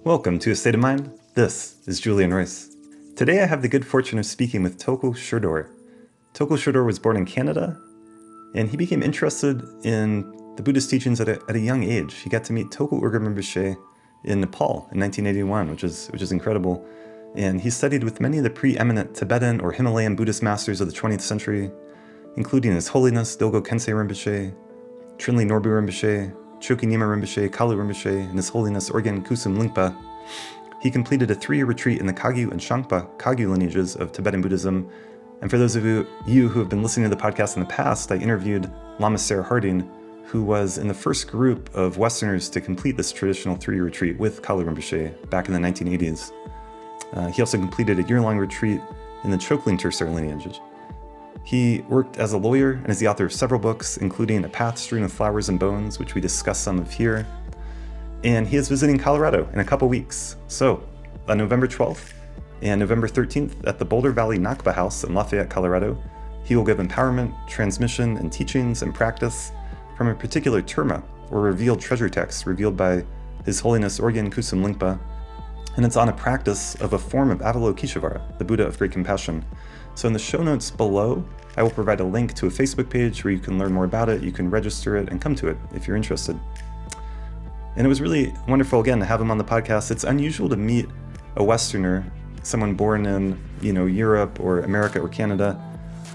Welcome to A State of Mind. This is Julian Royce. Today I have the good fortune of speaking with Tulku Sherdor. Tulku Sherdor was born in Canada, and he became interested in the Buddhist teachings at a young age. He got to meet Tulku Urgyen Rinpoche in Nepal in 1981, which is incredible. And he studied with many of the preeminent Tibetan or Himalayan Buddhist masters of the 20th century, including His Holiness Dilgo Khyentse Rinpoche, Trinley Norbu Rinpoche, Chokyi Nyima Rinpoche, Kalu Rinpoche, and His Holiness Orgyen Kusum Lingpa. He completed a 3-year retreat in the Kagyu and Shangpa Kagyu lineages of Tibetan Buddhism. And for those of you who have been listening to the podcast in the past, I interviewed Lama Sarah Harding, who was in the first group of Westerners to complete this traditional 3-year retreat with Kalu Rinpoche back in the 1980s. He also completed a year-long retreat in the Chokling Tersar lineage. He worked as a lawyer and is the author of several books, including A Path Strewn with Flowers and Bones, which we discussed some of here. And he is visiting Colorado in a couple weeks. So, on November 12th and November 13th at the Boulder Valley Nakba House in Lafayette, Colorado, he will give empowerment, transmission, and teachings and practice from a particular terma, or revealed treasure text, revealed by His Holiness Orgyen Kusum Lingpa. And it's on a practice of a form of Avalokiteshvara, the Buddha of Great Compassion. So in the show notes below, I will provide a link to a Facebook page where you can learn more about it, you can register it, and come to it if you're interested. And it was really wonderful, again, to have him on the podcast. It's unusual to meet a Westerner, someone born in, Europe or America or Canada,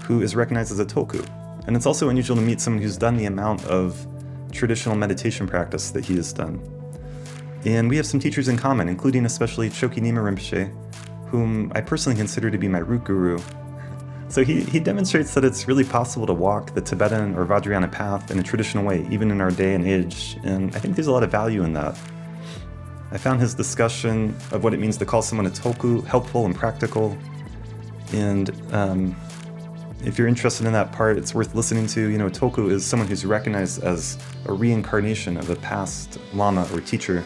who is recognized as a Tulku. And it's also unusual to meet someone who's done the amount of traditional meditation practice that he has done. And we have some teachers in common, including especially Chokyi Nyima Rinpoche, whom I personally consider to be my root guru. So he demonstrates that it's really possible to walk the Tibetan or Vajrayana path in a traditional way, even in our day and age, and I think there's a lot of value in that. I found his discussion of what it means to call someone a Tulku helpful and practical, and if you're interested in that part, it's worth listening to. Tulku is someone who's recognized as a reincarnation of a past Lama or teacher.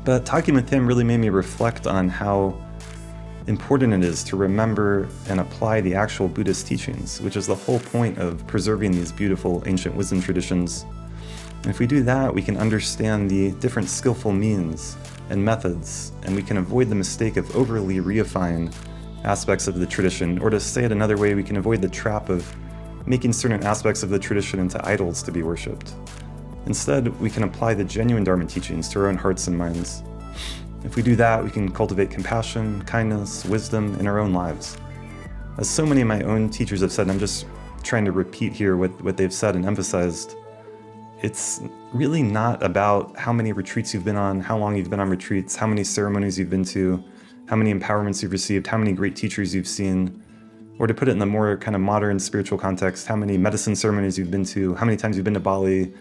But talking with him really made me reflect on how important it is to remember and apply the actual Buddhist teachings, which is the whole point of preserving these beautiful ancient wisdom traditions. And if we do that, we can understand the different skillful means and methods, and we can avoid the mistake of overly reifying aspects of the tradition, or to say it another way, we can avoid the trap of making certain aspects of the tradition into idols to be worshipped. Instead, we can apply the genuine Dharma teachings to our own hearts and minds. If we do that, we can cultivate compassion, kindness, wisdom in our own lives. As so many of my own teachers have said, and I'm just trying to repeat here what they've said and emphasized, it's really not about how many retreats you've been on, how long you've been on retreats, how many ceremonies you've been to, how many empowerments you've received, how many great teachers you've seen, or to put it in the more kind of modern spiritual context, how many medicine ceremonies you've been to, how many times you've been to Bali,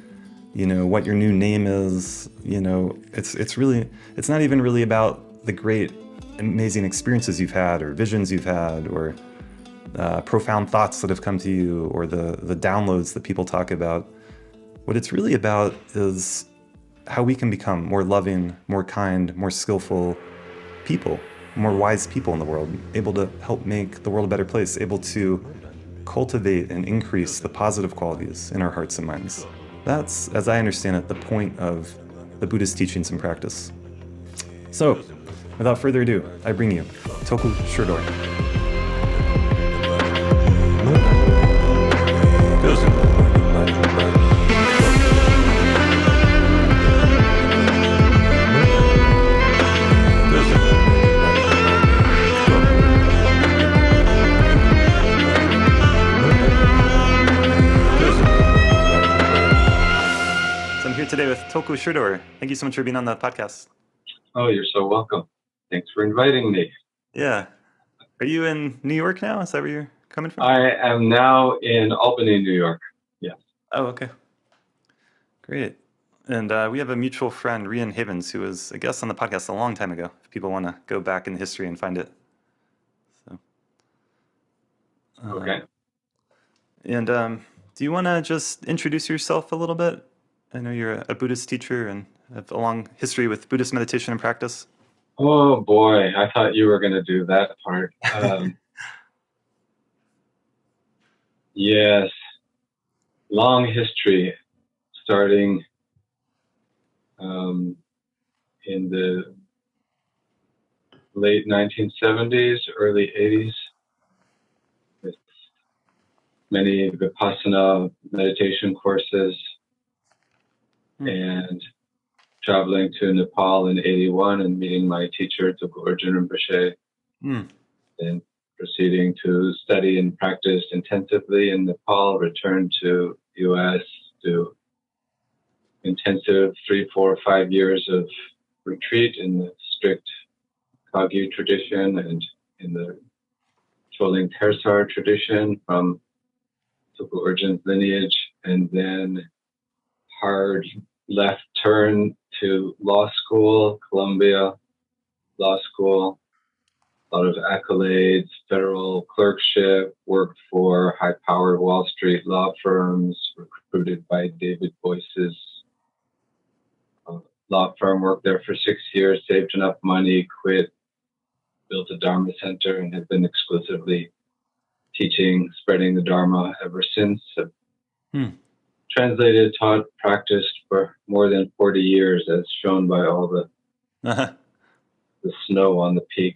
what your new name is. It's not even really about the great, amazing experiences you've had, or visions you've had, or profound thoughts that have come to you, or the downloads that people talk about. What it's really about is how we can become more loving, more kind, more skillful people, more wise people in the world, able to help make the world a better place, able to cultivate and increase the positive qualities in our hearts and minds. That's, as I understand it, the point of the Buddhist teachings and practice. So, without further ado, I bring you Tulku Sherdor. Today with Tulku Sherdor. Thank you so much for being on the podcast. Oh, you're so welcome. Thanks for inviting me. Yeah. Are you in New York now? Is that where you're coming from? I am now in Albany, New York. Yes. Oh, okay. Great. And we have a mutual friend, Rian Havens, who was a guest on the podcast a long time ago, if people want to go back in history and find it. So. Okay. And do you want to just introduce yourself a little bit? I know you're a Buddhist teacher and have a long history with Buddhist meditation and practice. Oh boy, I thought you were going to do that part. Yes, long history, starting in the late 1970s, early 80s, with many Vipassana meditation courses, and traveling to Nepal in 81 and meeting my teacher, Tulku Rinpoche, and proceeding to study and practice intensively in Nepal, return to US, do intensive 3, 4, 5 years of retreat in the strict Kagyu tradition and in the Choling Tersar tradition from Tulku Urgent's lineage, and then hard left turn to law school, Columbia Law School, a lot of accolades, federal clerkship, worked for high-powered Wall Street law firms, recruited by David Boyce's law firm, worked there for 6 years, saved enough money, quit, built a Dharma center, and have been exclusively teaching, spreading the Dharma ever since. Translated, taught, practiced for more than 40 years, as shown by all the snow on the peak.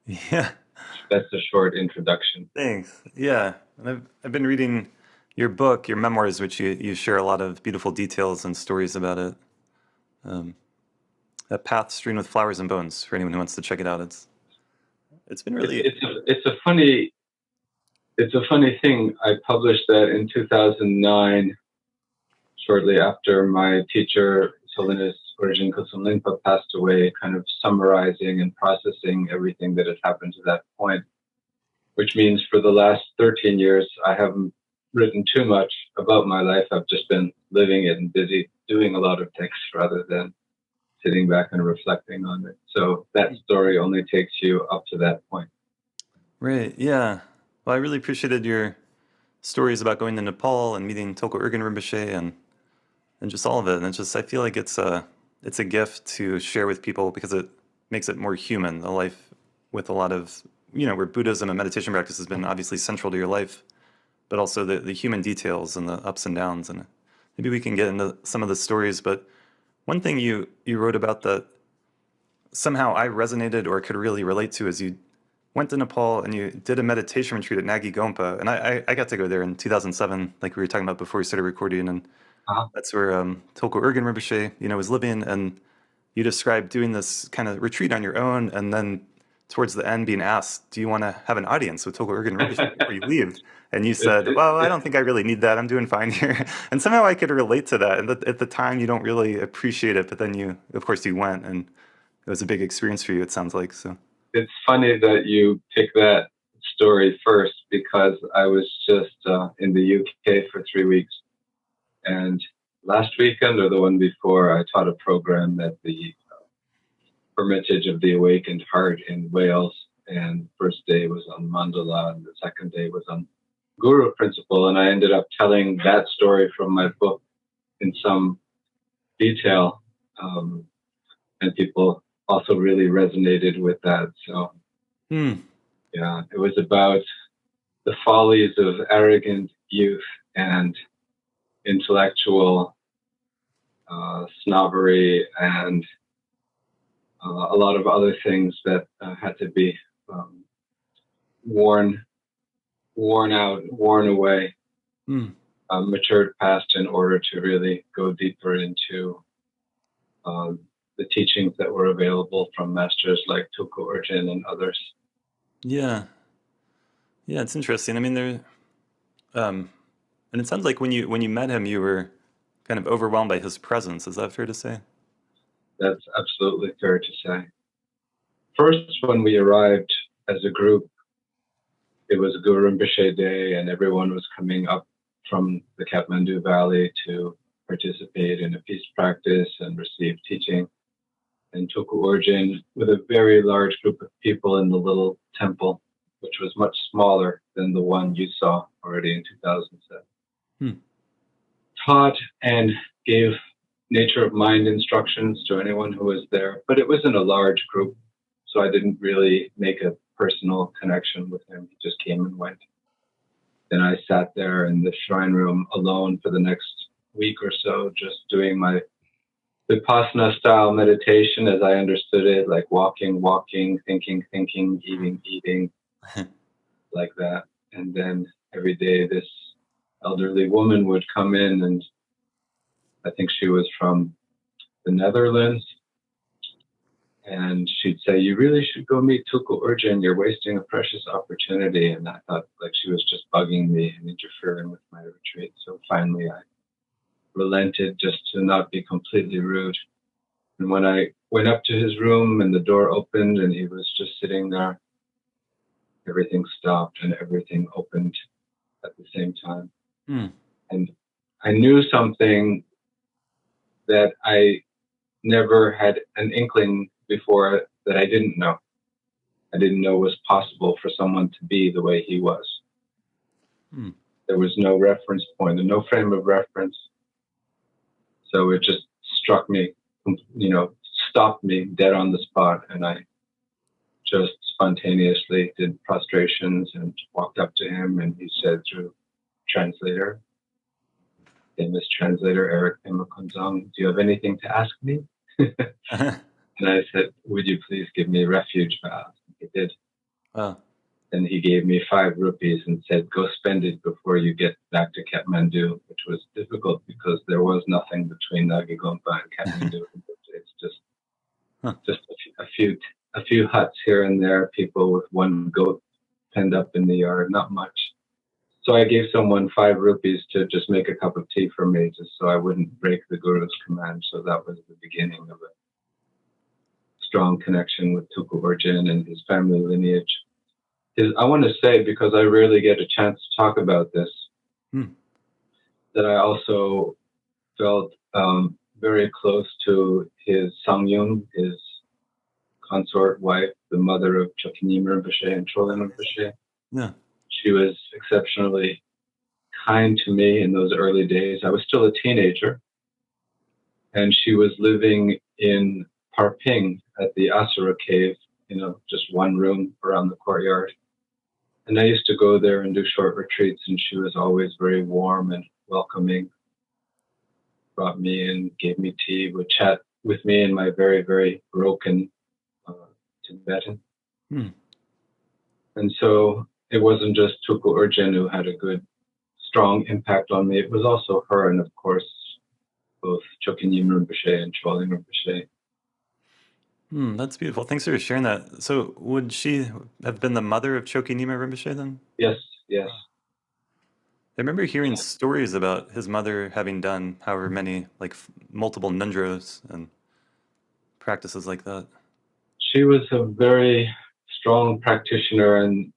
Yeah. That's a short introduction. Thanks. Yeah. And I've been reading your book, your memoirs, which you share a lot of beautiful details and stories about it. A path strewn with flowers and bones for anyone who wants to check it out. It's been really it's a funny thing. I published that in 2009, shortly after my teacher, His Holiness Origin Kusum Lingpa, passed away, kind of summarizing and processing everything that had happened to that point, which means for the last 13 years, I haven't written too much about my life. I've just been living it and busy doing a lot of things rather than sitting back and reflecting on it. So that story only takes you up to that point. Right. Yeah. Well, I really appreciated your stories about going to Nepal and meeting Tulku Rinpoche and just all of it. And I feel like it's a gift to share with people because it makes it more human, a life with a lot of, where Buddhism and meditation practice has been obviously central to your life, but also the human details and the ups and downs. And maybe we can get into some of the stories, but one thing you wrote about that somehow I resonated or could really relate to is you went to Nepal and you did a meditation retreat at Nagi Gompa. And I got to go there in 2007, like we were talking about before we started recording. And that's where Tulku Rinpoche, was living. And you described doing this kind of retreat on your own. And then towards the end being asked, do you want to have an audience with Tulku Rinpoche before you leave? And you said, well, I don't think I really need that. I'm doing fine here. And somehow I could relate to that. And at the time, you don't really appreciate it. But then of course, you went. And it was a big experience for you, it sounds like. So it's funny that you pick that story first, because I was just in the UK for 3 weeks. And last weekend or the one before, I taught a program at the Hermitage of the Awakened Heart in Wales. And first day was on Mandala, and the second day was on Guru Principle. And I ended up telling that story from my book in some detail. And people also really resonated with that. So, yeah, it was about the follies of arrogant youth and intellectual snobbery and a lot of other things that had to be worn out, worn away, matured past in order to really go deeper into the teachings that were available from masters like Tulku Urgyen and others. Yeah, it's interesting. I mean, and it sounds like when you met him, you were kind of overwhelmed by his presence. Is that fair to say? That's absolutely fair to say. First, when we arrived as a group, it was Guru Rinpoche Day, and everyone was coming up from the Kathmandu Valley to participate in a peace practice and receive teaching. And Tulku Urgyen, with a very large group of people in the little temple, which was much smaller than the one you saw already in 2007, taught and gave nature of mind instructions to anyone who was there. But it was in a large group, so I didn't really make a personal connection with him. He just came and went. Then I sat there in the shrine room alone for the next week or so, just doing my Vipassana style meditation, as I understood it, like walking, walking, thinking, thinking, eating, eating, like that. And then every day this elderly woman would come in, and I think she was from the Netherlands. And she'd say, "You really should go meet Tulku Urgyen. You're wasting a precious opportunity." And I thought like she was just bugging me and interfering with my retreat. So finally I relented just to not be completely rude. And when I went up to his room and the door opened and he was just sitting there, everything stopped and everything opened at the same time. And I knew something that I never had an inkling before that I didn't know. I didn't know was possible for someone to be the way he was. There was no reference point and no frame of reference. So it just struck me, stopped me dead on the spot. And I just spontaneously did prostrations and walked up to him. And he said through translator, famous translator, Eric Imakunzong, "Do you have anything to ask me?" And I said, "Would you please give me refuge vows?" He did. Wow. And he gave me 5 rupees and said, "Go spend it before you get back to Kathmandu," which was difficult because there was nothing between Nagigompa and Kathmandu. It's just a few huts here and there, people with 1 goat penned up in the yard, not much. So I gave someone 5 rupees to just make a cup of tea for me, just so I wouldn't break the Guru's command. So that was the beginning of a strong connection with Tulku Urgyen and his family lineage. I want to say, because I rarely get a chance to talk about this, that I also felt very close to his Sangyun, his consort wife, the mother of Chokinyim Rinpoche and Cholen Rinpoche. Yeah. She was exceptionally kind to me in those early days. I was still a teenager, and she was living in Parping at the Asura cave, just 1 room around the courtyard. And I used to go there and do short retreats, and she was always very warm and welcoming. Brought me in, gave me tea, would chat with me in my very, very broken Tibetan. And so it wasn't just Tulku Urgyen who had a good, strong impact on me. It was also her, and of course, both Chokinyim Rinpoche and Cholen Rinpoche. That's beautiful. Thanks for sharing that. So would she have been the mother of Chokinyima Rinpoche then? Yes, yes. I remember hearing stories about his mother having done however many, like multiple nundros and practices like that. She was a very strong practitioner, and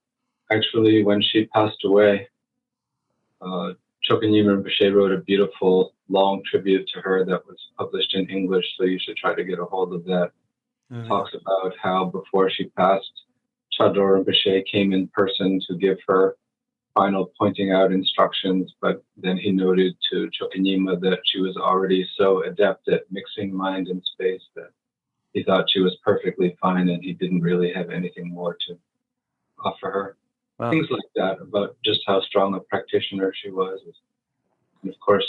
actually when she passed away, Chokinyim Rinpoche wrote a beautiful long tribute to her that was published in English, so you should try to get a hold of that. Talks about how before she passed, Sherdor Rinpoche came in person to give her final pointing out instructions, but then he noted to Chokinyima that she was already so adept at mixing mind and space that he thought she was perfectly fine and he didn't really have anything more to offer her. Wow. Things like that about just how strong a practitioner she was. And of course,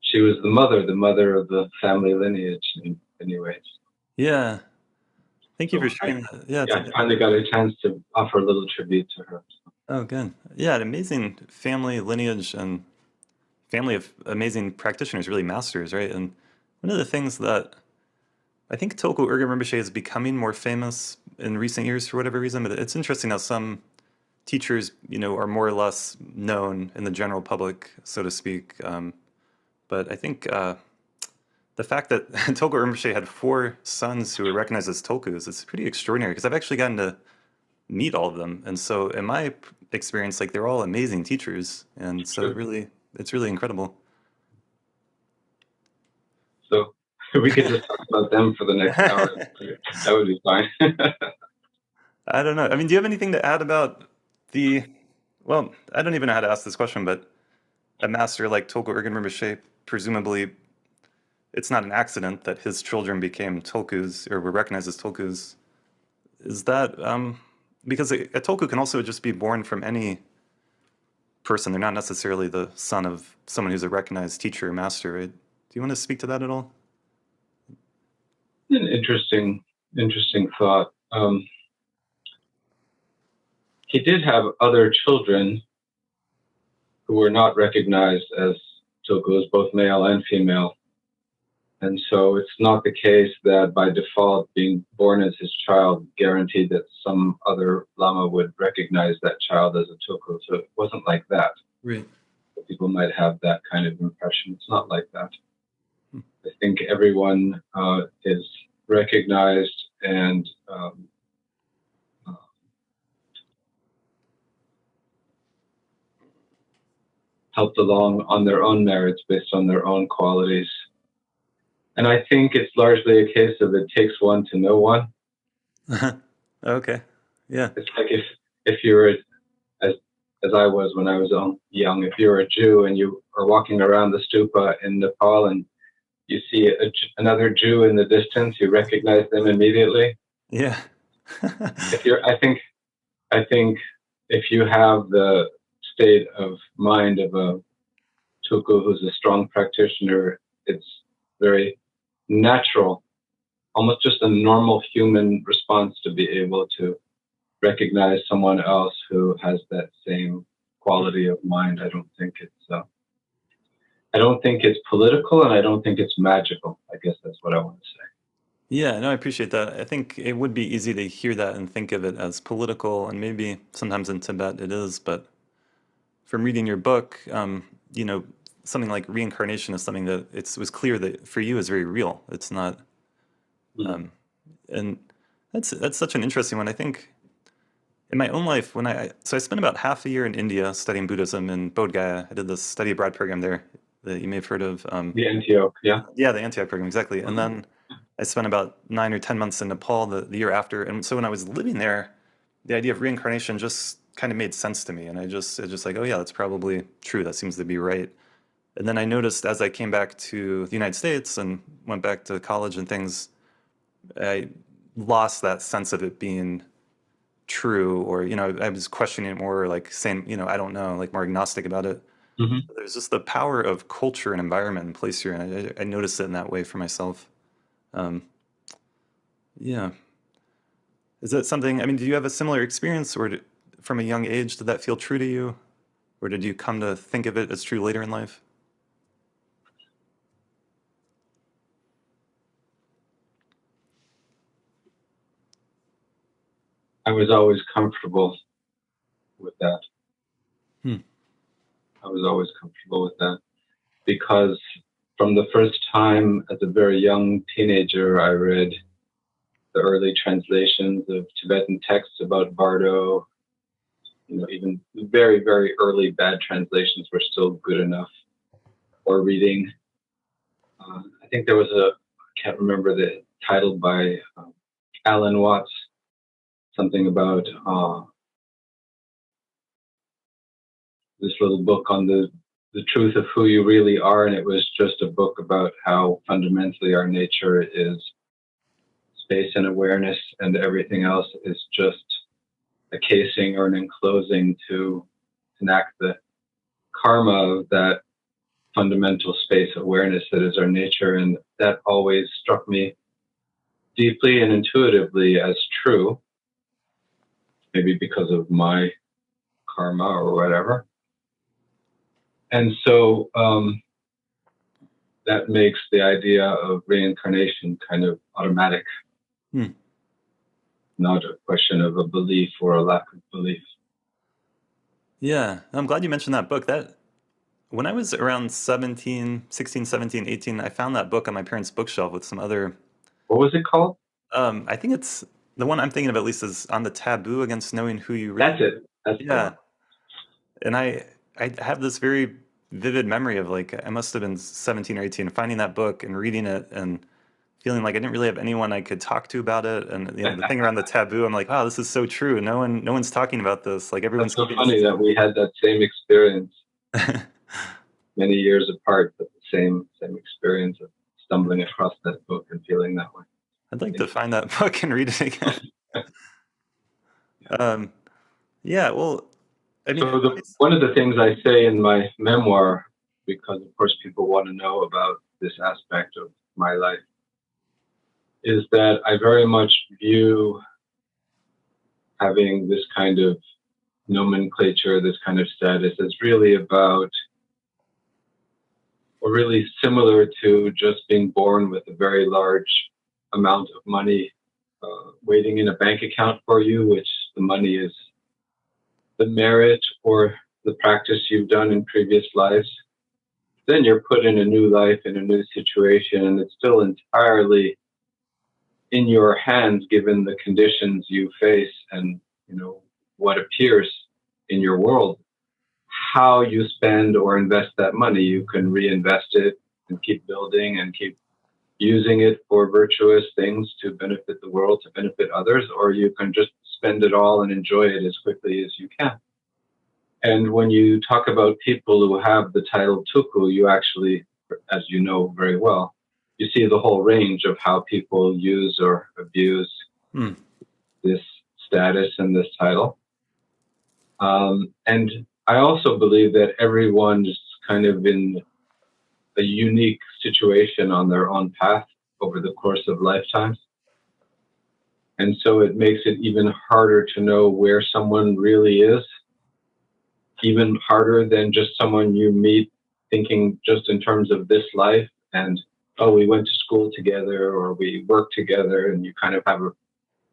she was the mother of the family lineage in many ways. Yeah. Thank you for sharing that. Yeah, I finally got a chance to offer a little tribute to her. Oh, good. Yeah, an amazing family lineage and family of amazing practitioners, really masters, right? And one of the things that I think Tulku Urgyen Rinpoche is becoming more famous in recent years for whatever reason, but it's interesting how some teachers, are more or less known in the general public, so to speak. But I think the fact that Tulku Rinpoche had 4 sons who were recognized as Tulkus is pretty extraordinary, because I've actually gotten to meet all of them. And so in my experience, like, they're all amazing teachers. And so it's really incredible. So we could just talk about them for the next hour. That would be fine. I don't know. I mean, do you have anything to add about well, I don't even know how to ask this question, but a master like Tulku Urgyen Rinpoche, presumably it's not an accident that his children became Tulkus or were recognized as Tulkus. Is that because a Tulku can also just be born from any person. They're not necessarily the son of someone who's a recognized teacher or master, right? Do you want to speak to that at all? An interesting thought. He did have other children who were not recognized as Tulkus, both male and female. And so it's not the case that by default being born as his child guaranteed that some other Lama would recognize that child as a Tulku. So it wasn't like that. Right. People might have that kind of impression. It's not like that. I think everyone is recognized and helped along on their own merits based on their own qualities. And I think it's largely a case of it takes one to know one. Okay. Yeah. It's like if you're, as I was when I was young, if you're a Jew and you are walking around the stupa in Nepal and you see another Jew in the distance, you recognize them immediately. Yeah. I think if you have the state of mind of a Tulku who's a strong practitioner, it's very natural, almost just a normal human response to be able to recognize someone else who has that same quality of mind. I don't think it's political, and I don't think it's magical. I guess that's what I want to say. Yeah, no, I appreciate that. I think it would be easy to hear that and think of it as political, and maybe sometimes in Tibet it is, but from reading your book, something like reincarnation is something that it was clear that for you is very real. It's not, and that's such an interesting one. I think in my own life, so I spent about half a year in India studying Buddhism in Bodh Gaya. I did this study abroad program there that you may have heard of. The Antioch, yeah. Yeah, the Antioch program, exactly. And then I spent about 9 or 10 months in Nepal the year after. And so when I was living there, the idea of reincarnation just kind of made sense to me. And it's just like, oh yeah, that's probably true. That seems to be right. And then I noticed as I came back to the United States and went back to college and things, I lost that sense of it being true, or, I was questioning it more, like saying, I don't know, like more agnostic about it. There's just the power of culture and environment and place you're in. I noticed it in that way for myself. Yeah. Is that something, do you have a similar experience, or from a young age, did that feel true to you? Or did you come to think of it as true later in life? I was always comfortable with that. I was always comfortable with that because from the first time as a very young teenager, I read the early translations of Tibetan texts about Bardo. Even very, very early bad translations were still good enough. Or reading, I think there was I can't remember the title by Alan Watts, something about this little book on the truth of who you really are, and it was just a book about how fundamentally our nature is space and awareness, and everything else is just a casing or an enclosing to enact the karma of that fundamental space awareness that is our nature. And that always struck me deeply and intuitively as true, maybe because of my karma or whatever. And so that makes the idea of reincarnation kind of automatic, not a question of a belief or a lack of belief. Yeah, I'm glad you mentioned that book. When I was around 16, 17, 18, I found that book on my parents' bookshelf with some other... What was it called? I think it's... The one I'm thinking of, at least, is On the Taboo Against Knowing Who You Really Are. That's it. Yeah. And I have this very vivid memory of, like, I must have been 17 or 18, finding that book and reading it and feeling like I didn't really have anyone I could talk to about it. And the thing around the taboo, I'm like, wow, this is so true. No one's talking about this. Like, everyone's... That's so funny that we had that same experience. Many years apart, but the same experience of stumbling across that book and feeling that way. I'd like to find that book and read it again. Yeah, well, one of the things I say in my memoir, because of course people want to know about this aspect of my life, is that I very much view having this kind of nomenclature, this kind of status, as really about, or really similar to just being born with a very large amount of money waiting in a bank account for you, which the money is the merit or the practice you've done in previous lives. Then you're put in a new life, in a new situation, and it's still entirely in your hands given the conditions you face and, you know, what appears in your world. How you spend or invest that money, you can reinvest it and keep building and keep using it for virtuous things to benefit the world, to benefit others, or you can just spend it all and enjoy it as quickly as you can. And when you talk about people who have the title Tulku, you actually, as you know very well, you see the whole range of how people use or abuse this status and this title. And I also believe that everyone is kind of in a unique situation on their own path over the course of lifetimes. And so it makes it even harder to know where someone really is, even harder than just someone you meet thinking just in terms of this life and, oh, we went to school together or we worked together, and you kind of have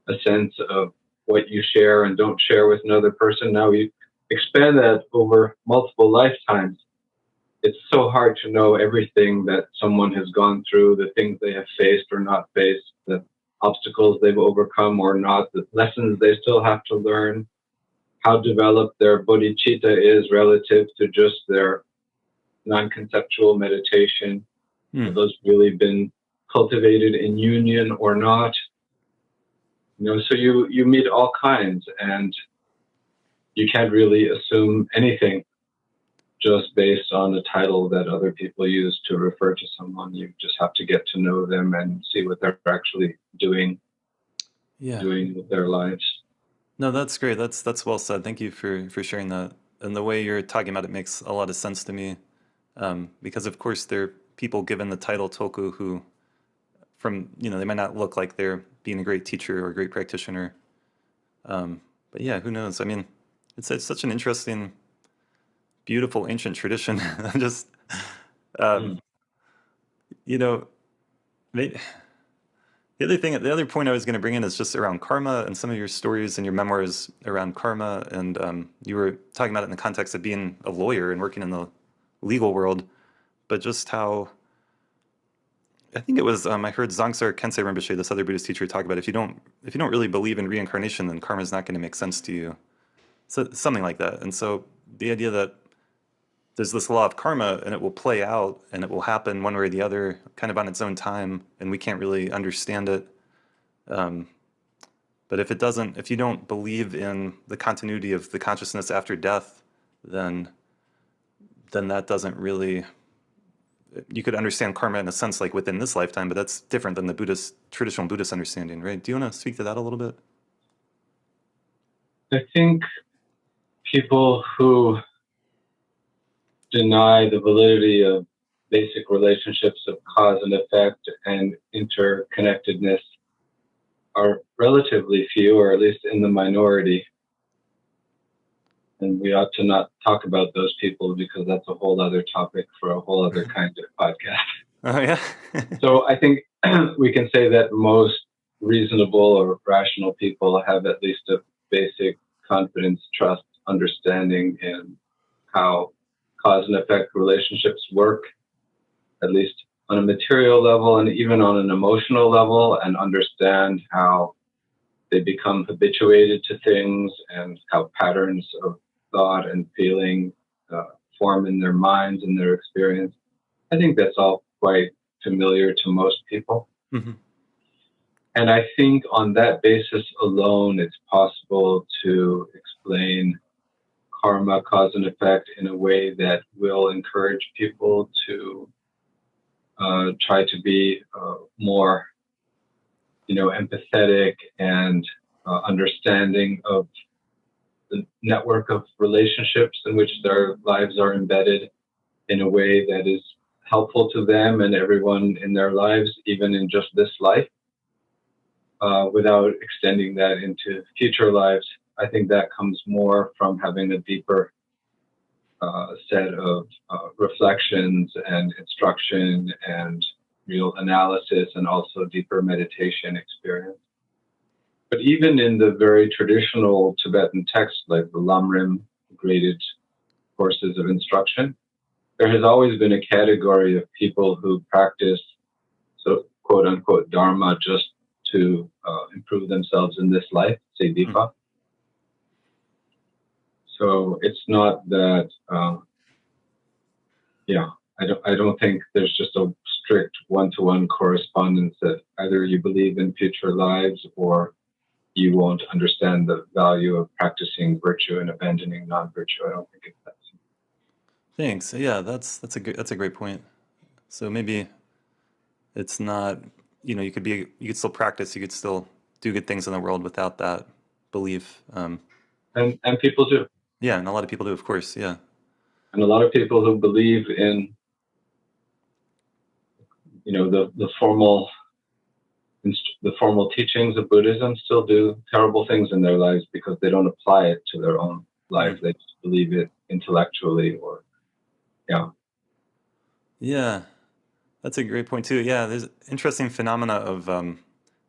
a sense of what you share and don't share with another person. Now you expand that over multiple lifetimes. It's so hard to know everything that someone has gone through, the things they have faced or not faced, the obstacles they've overcome or not, the lessons they still have to learn, how developed their bodhicitta is relative to just their non-conceptual meditation. Have those really been cultivated in union or not? You know, so you meet all kinds, and you can't really assume anything just based on the title that other people use to refer to someone. You just have to get to know them and see what they're actually doing with their lives. No, that's great. That's well said. Thank you for sharing that. And the way you're talking about it makes a lot of sense to me, because of course there are people given the title Tulku who, they might not look like they're being a great teacher or a great practitioner, but yeah, who knows? I mean, it's such an interesting, beautiful ancient tradition. Just, the other point I was going to bring in is just around karma and some of your stories and your memoirs around karma. And you were talking about it in the context of being a lawyer and working in the legal world, but just how, I think it was, I heard Zongsar Khyentse Rinpoche, this other Buddhist teacher, talk about if you don't really believe in reincarnation, then karma is not going to make sense to you. So something like that. And so the idea that there's this law of karma and it will play out and it will happen one way or the other kind of on its own time, and we can't really understand it. But if you don't believe in the continuity of the consciousness after death, then that doesn't really, you could understand karma in a sense like within this lifetime, but that's different than the traditional Buddhist understanding, right? Do you want to speak to that a little bit? I think people who deny the validity of basic relationships of cause and effect and interconnectedness are relatively few, or at least in the minority. And we ought to not talk about those people because that's a whole other topic for a whole other kind of podcast. Oh, yeah? So I think we can say that most reasonable or rational people have at least a basic confidence, trust, understanding in how cause and effect relationships work, at least on a material level and even on an emotional level, and understand how they become habituated to things and how patterns of thought and feeling form in their minds and their experience. I think that's all quite familiar to most people. Mm-hmm. And I think on that basis alone, it's possible to explain karma, cause and effect, in a way that will encourage people to try to be more, empathetic and understanding of the network of relationships in which their lives are embedded in a way that is helpful to them and everyone in their lives, even in just this life. without extending that into future lives. I think that comes more from having a deeper set of reflections and instruction and real analysis, and also deeper meditation experience. But even in the very traditional Tibetan texts, like the Lamrim graded courses of instruction, there has always been a category of people who practice, so quote unquote, Dharma just to improve themselves in this life, say Dipa. So it's not that, I don't think there's just a strict one-to-one correspondence that either you believe in future lives or you won't understand the value of practicing virtue and abandoning non-virtue. I don't think it's that simple. Thanks. Yeah, that's a great point. So maybe it's not, you could still practice, you could still do good things in the world without that belief. And people do. Yeah, and a lot of people do, of course. Yeah. And a lot of people who believe in, the formal teachings of Buddhism still do terrible things in their lives because they don't apply it to their own life. They just believe it intellectually, or Yeah, that's a great point too. Yeah, there's interesting phenomena of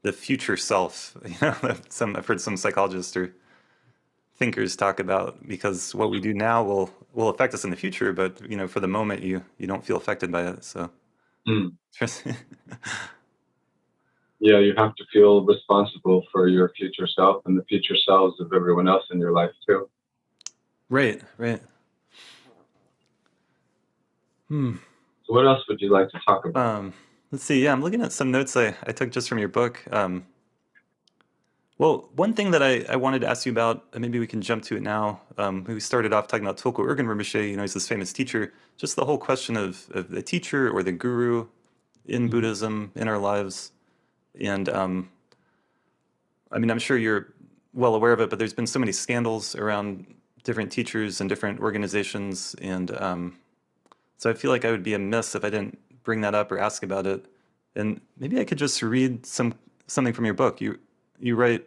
the future self. I've heard some psychologists or thinkers talk about, because what we do now will affect us in the future, but for the moment you don't feel affected by it. So yeah, you have to feel responsible for your future self and the future selves of everyone else in your life too. Right. So what else would you like to talk about? Let's see. Yeah, I'm looking at some notes I took just from your book. Well, one thing that I wanted to ask you about, and maybe we can jump to it now. We started off talking about Tulku Rinpoche. He's this famous teacher. Just the whole question of the teacher or the guru in Buddhism in our lives. And I'm sure you're well aware of it, but there's been so many scandals around different teachers and different organizations, and so I feel like I would be amiss if I didn't bring that up or ask about it. And maybe I could just read something from your book. You write,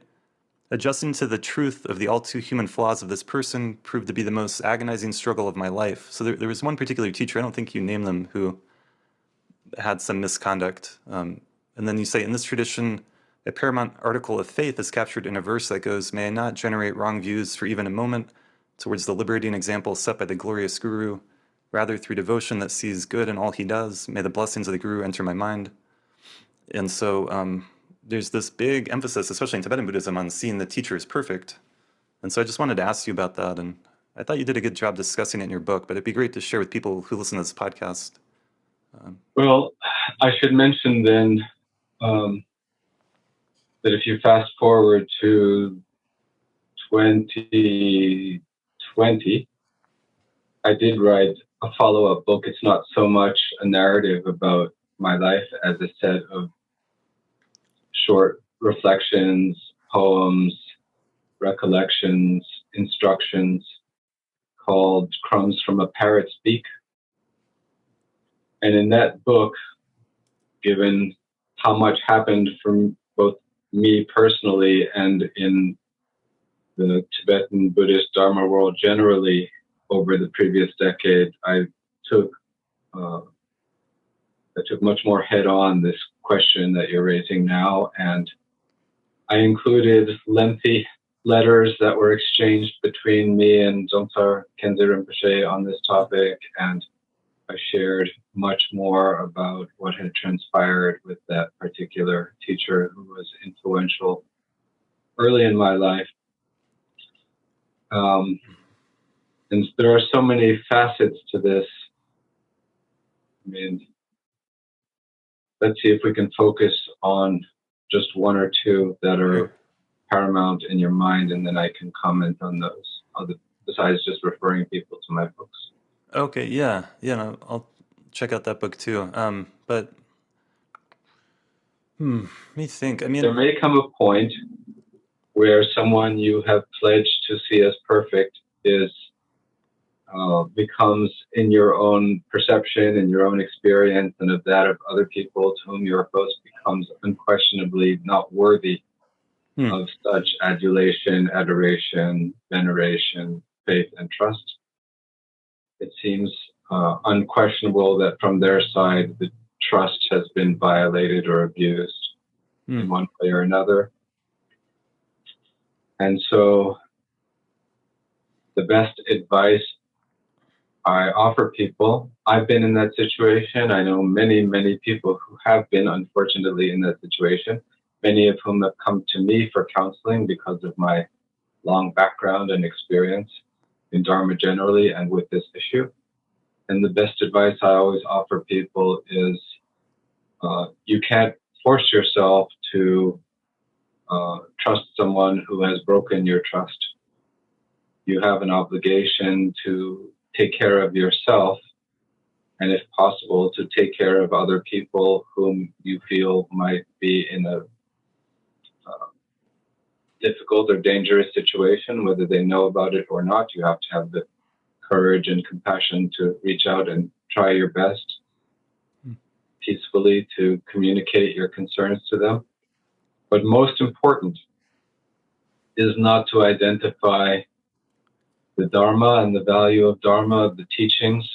"Adjusting to the truth of the all too human flaws of this person proved to be the most agonizing struggle of my life." So there was one particular teacher, I don't think you named them, who had some misconduct. And then you say, "In this tradition, a paramount article of faith is captured in a verse that goes, 'May I not generate wrong views for even a moment towards the liberating example set by the glorious Guru. Rather, through devotion that sees good in all he does, may the blessings of the Guru enter my mind.'" And so there's this big emphasis, especially in Tibetan Buddhism, on seeing the teacher as perfect. And so I just wanted to ask you about that. And I thought you did a good job discussing it in your book, but it'd be great to share with people who listen to this podcast. Well, I should mention then that if you fast forward to 2020, I did write a follow-up book. It's not so much a narrative about my life as a set of short reflections, poems, recollections, instructions, called Crumbs from a Parrot's Beak. And in that book, given how much happened from both me personally and in the Tibetan Buddhist Dharma world generally over the previous decade, I took much more head on this question that you're raising now. And I included lengthy letters that were exchanged between me and Dzongtsar Khenze Rinpoche on this topic, and I shared much more about what had transpired with that particular teacher who was influential early in my life. And there are so many facets to this. Let's see if we can focus on just one or two that are paramount in your mind, and then I can comment on those, besides just referring people to my books. Okay, yeah, no, I'll check out that book too. But let me think. There may come a point where someone you have pledged to see as perfect becomes, in your own perception, in your own experience, and of that of other people to whom you're opposed, becomes unquestionably not worthy of such adulation, adoration, veneration, faith, and trust. It seems unquestionable that from their side, the trust has been violated or abused in one way or another. And so the best advice I offer people, I've been in that situation. I know many, many people who have been, unfortunately, in that situation, many of whom have come to me for counseling because of my long background and experience in Dharma generally and with this issue. And the best advice I always offer people is you can't force yourself to trust someone who has broken your trust. You have an obligation to take care of yourself and, if possible, to take care of other people whom you feel might be in a difficult or dangerous situation, whether they know about it or not. You have to have the courage and compassion to reach out and try your best peacefully to communicate your concerns to them. But most important is not to identify the Dharma and the value of Dharma, of the teachings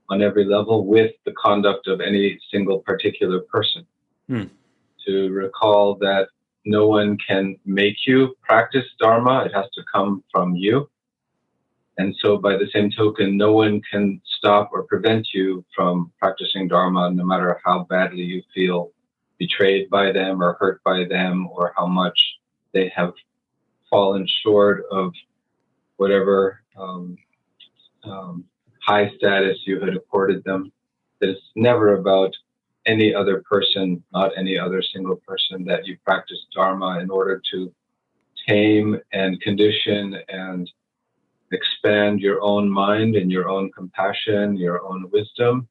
on every level, with the conduct of any single particular person. To recall that no one can make you practice Dharma, it has to come from you. And so by the same token, no one can stop or prevent you from practicing Dharma, no matter how badly you feel betrayed by them or hurt by them, or how much they have fallen short of whatever high status you had accorded them. That it's never about any other person, not any other single person, that you practice Dharma in order to tame and condition and expand your own mind and your own compassion, your own wisdom.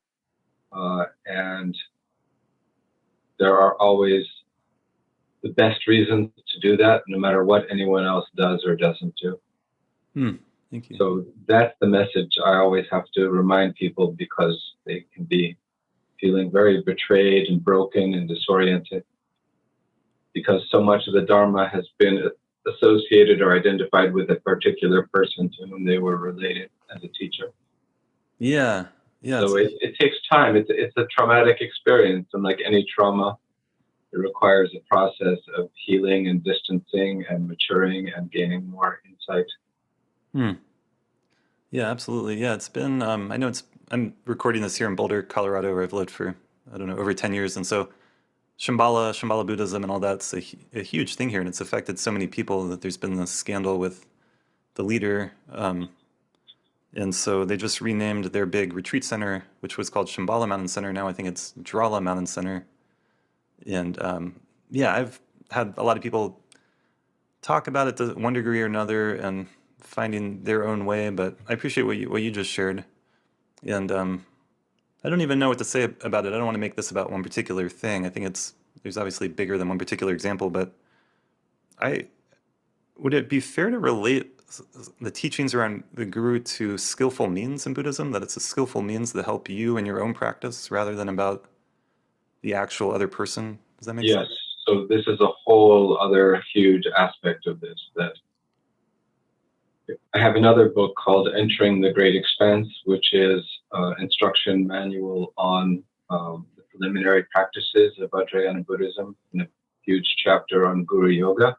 And there are always the best reasons to do that, no matter what anyone else does or doesn't do. Thank you. So that's the message I always have to remind people, because they can be feeling very betrayed and broken and disoriented, because so much of the Dharma has been associated or identified with a particular person to whom they were related as a teacher. Yeah. So it takes time. It's a traumatic experience, and like any trauma, it requires a process of healing and distancing and maturing and gaining more insight. Yeah, absolutely. Yeah, it's been, I'm recording this here in Boulder, Colorado, where I've lived for, I don't know, over 10 years. And so Shambhala Buddhism and all that's a huge thing here. And it's affected so many people that there's been this scandal with the leader. And so they just renamed their big retreat center, which was called Shambhala Mountain Center. Now I think it's Drala Mountain Center. And yeah, I've had a lot of people talk about it to one degree or another and finding their own way, but I appreciate what you just shared. And I don't even know what to say about it. I don't want to make this about one particular thing. I think there's obviously bigger than one particular example, but would it be fair to relate the teachings around the guru to skillful means in Buddhism, that it's a skillful means to help you in your own practice rather than about the actual other person? Does that make sense? Yes. So this is a whole other huge aspect of this. That I have another book called Entering the Great Expanse, which is an instruction manual on the preliminary practices of Vajrayana Buddhism, and a huge chapter on Guru Yoga.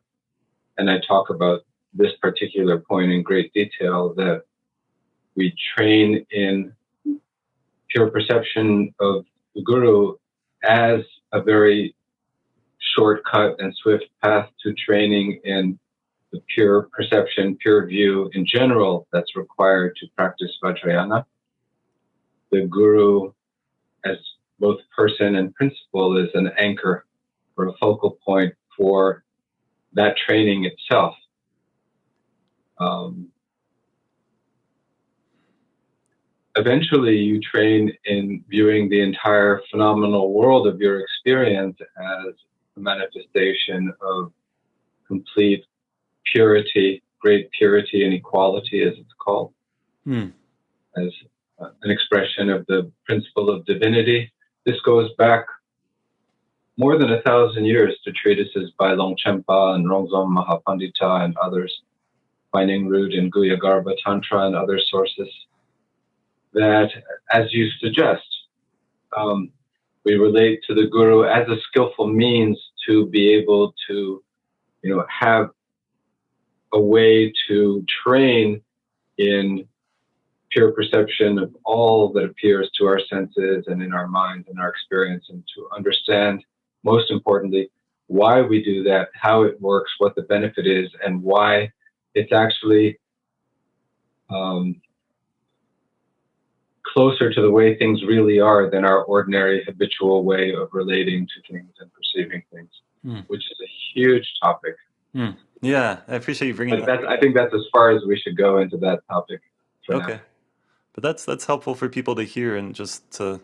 And I talk about this particular point in great detail, that we train in pure perception of the Guru as a very shortcut and swift path to training in the pure perception, pure view in general that's required to practice Vajrayana. The Guru, as both person and principle, is an anchor or a focal point for that training itself. Eventually, you train in viewing the entire phenomenal world of your experience as a manifestation of complete purity, great purity and equality, as it's called, as an expression of the principle of divinity. This goes back more than 1,000 years to treatises by Longchenpa and Rongzom Mahapandita and others, finding root in Guyagarbha Tantra and other sources, that, as you suggest, we relate to the Guru as a skillful means to be able to, have a way to train in pure perception of all that appears to our senses and in our minds and our experience, and to understand, most importantly, why we do that, how it works, what the benefit is, and why it's actually closer to the way things really are than our ordinary habitual way of relating to things and perceiving things, which is a huge topic. Yeah, I appreciate you bringing that. I think that's as far as we should go into that topic for now. But that's helpful for people to hear and just to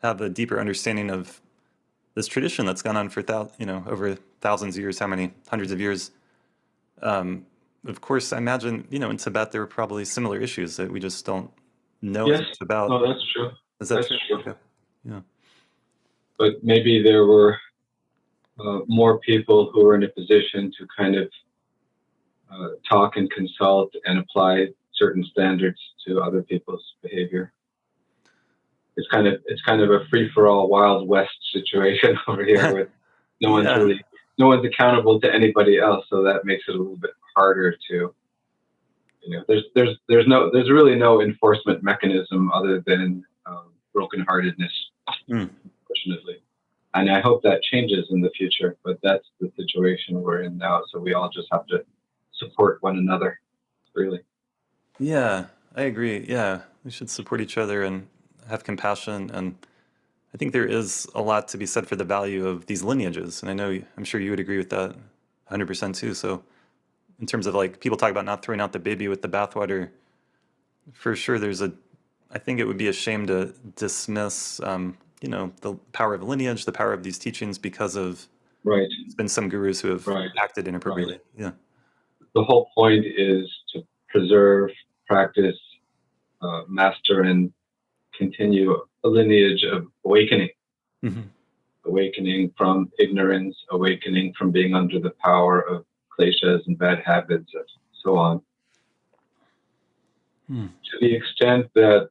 have a deeper understanding of this tradition that's gone on for over thousands of years, how many hundreds of years. Of course, I imagine, in Tibet there were probably similar issues that we just don't know about. No, that's true. Is that true? Okay. Yeah. But maybe there were more people who were in a position to kind of talk and consult and apply certain standards to other people's behavior. It's kind of a free-for-all Wild West situation over here with no one's accountable to anybody else, so that makes it a little bit harder to, there's really no enforcement mechanism other than brokenheartedness, unfortunately. And I hope that changes in the future, but that's the situation we're in now, so we all just have to support one another, really. Yeah, I agree. Yeah, we should support each other and have compassion, and I think there is a lot to be said for the value of these lineages, and I'm sure you would agree with that 100% too. So in terms of people talk about not throwing out the baby with the bathwater, for sure I think it would be a shame to dismiss the power of lineage, the power of these teachings, because of there's been some gurus who have acted inappropriately. Right. Yeah. The whole point is to preserve, practice, master, and continue a lineage of awakening. Awakening from ignorance, awakening from being under the power of kleshas and bad habits, and so on. To the extent that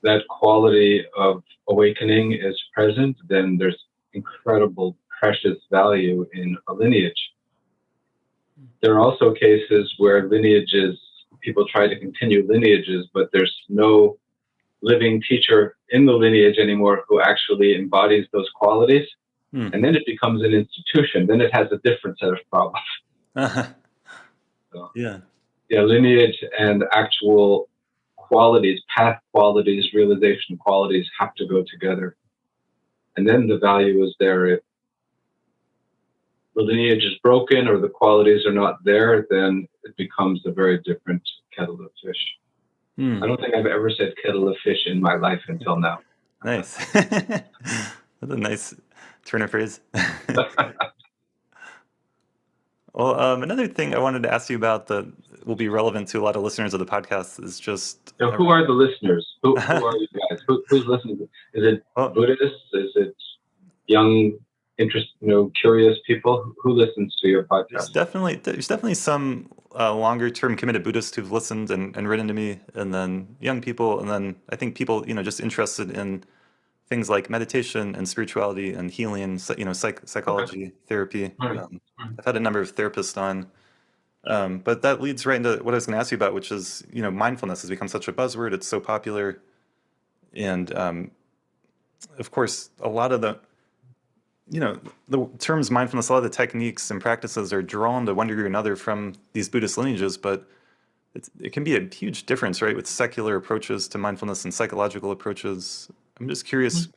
that quality of awakening is present, then there's incredible, precious value in a lineage. There are also cases where people try to continue lineages, but there's no living teacher in the lineage anymore who actually embodies those qualities. And then it becomes an institution. Then it has a different set of problems. Lineage and actual qualities, path qualities, realization qualities have to go together. And then the value is there. If the lineage is broken or the qualities are not there, then it becomes a very different kettle of fish. I don't think I've ever said kettle of fish in my life until now. Nice. That's a nice turn of phrase. Well, another thing I wanted to ask you about that will be relevant to a lot of listeners of the podcast is just... who are the listeners? Who are you guys? Who's listening? Is it Buddhists? Is it young, curious people? Who listens to your podcast? There's definitely some longer-term committed Buddhists who've listened and written to me, and then young people, and then I think people, just interested in things like meditation and spirituality and healing, psychology, therapy. I've had a number of therapists on, but that leads right into what I was going to ask you about, which is, mindfulness has become such a buzzword. It's so popular. And of course, a lot of the terms mindfulness, a lot of the techniques and practices are drawn to one degree or another from these Buddhist lineages, but it can be a huge difference, right, with secular approaches to mindfulness and psychological approaches. I'm just curious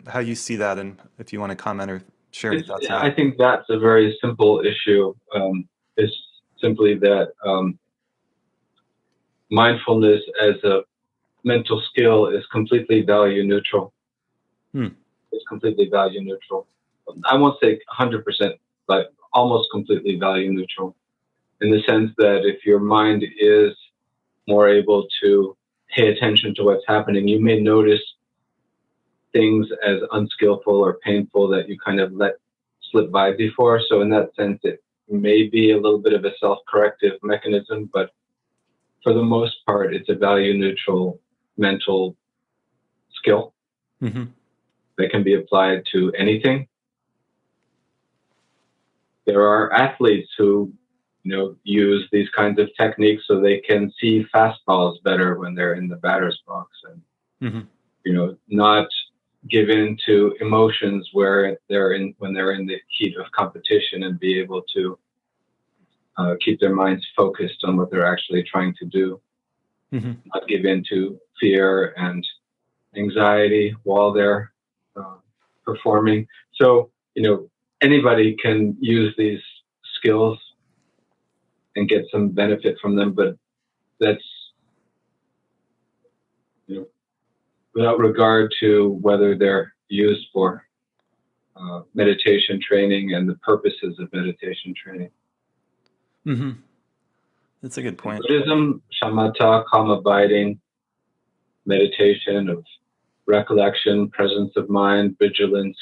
how you see that, and if you want to comment or share any thoughts on that. I think that's a very simple issue. It's simply that mindfulness as a mental skill is completely value neutral. It's completely value neutral. I won't say 100%, but almost completely value neutral, in the sense that if your mind is more able to pay attention to what's happening, you may notice things as unskillful or painful that you kind of let slip by before. So in that sense, it may be a little bit of a self-corrective mechanism, but for the most part, it's a value-neutral mental skill that can be applied to anything. There are athletes who, use these kinds of techniques so they can see fastballs better when they're in the batter's box, and not give in to emotions when they're in the heat of competition, and be able to keep their minds focused on what they're actually trying to do, not give in to fear and anxiety while they're performing. So, anybody can use these skills and get some benefit from them, but that's, without regard to whether they're used for meditation training and the purposes of meditation training. That's a good point. In Buddhism, shamatha, calm abiding, meditation of recollection, presence of mind, vigilance,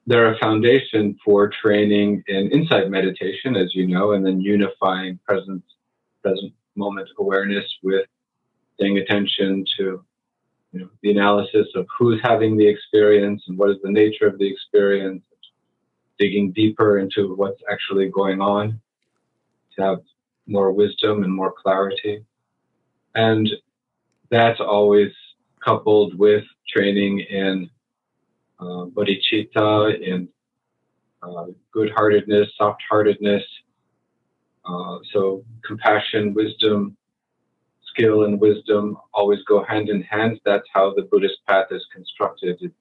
they're a foundation for training in insight meditation, as you know, and then unifying present moment awareness with paying attention to the analysis of who's having the experience and what is the nature of the experience, digging deeper into what's actually going on to have more wisdom and more clarity. And that's always coupled with training in bodhicitta, in good-heartedness, soft-heartedness. So compassion, wisdom, skill and wisdom always go hand in hand. That's how the Buddhist path is constructed.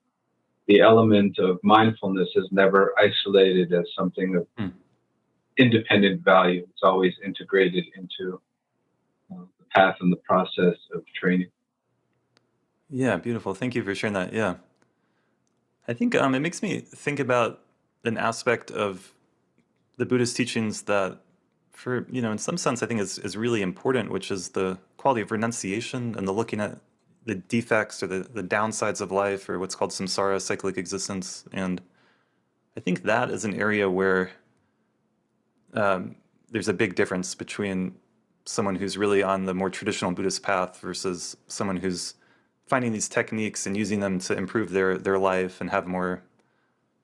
The element of mindfulness is never isolated as something of independent value. It's always integrated into the path and the process of training. Yeah, beautiful. Thank you for sharing that. Yeah. I think it makes me think about an aspect of the Buddhist teachings that, for in some sense, I think is really important, which is the quality of renunciation and the looking at the defects or the downsides of life, or what's called samsara, cyclic existence. And I think that is an area where there's a big difference between someone who's really on the more traditional Buddhist path versus someone who's finding these techniques and using them to improve their life and have more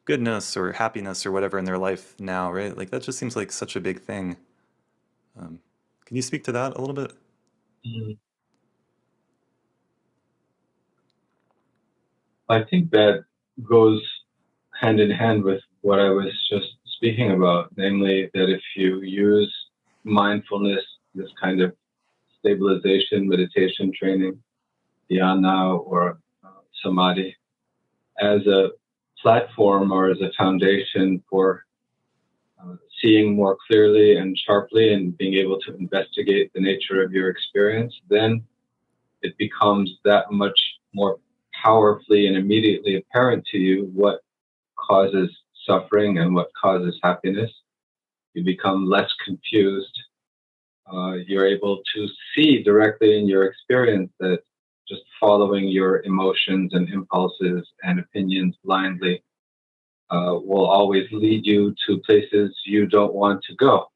goodness or happiness or whatever in their life now, right? Like that just seems like such a big thing. Can you speak to that a little bit? I think that goes hand in hand with what I was just speaking about, namely that if you use mindfulness, this kind of stabilization, meditation training, dhyana or samadhi, as a platform or as a foundation for seeing more clearly and sharply and being able to investigate the nature of your experience, then it becomes that much more powerfully and immediately apparent to you what causes suffering and what causes happiness. You become less confused. You're able to see directly in your experience that just following your emotions and impulses and opinions blindly will always lead you to places you don't want to go,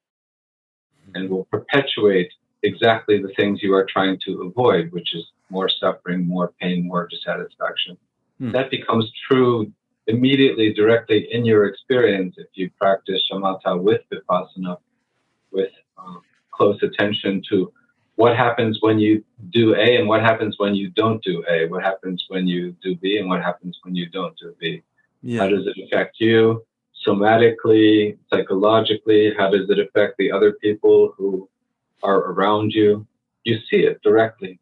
and will perpetuate exactly the things you are trying to avoid, which is more suffering, more pain, more dissatisfaction. That becomes true immediately, directly in your experience if you practice shamatha with vipassana, with close attention to what happens when you do A and what happens when you don't do A, what happens when you do B and what happens when you don't do B. Yeah. How does it affect you somatically, psychologically? How does it affect the other people who are around you? You see it directly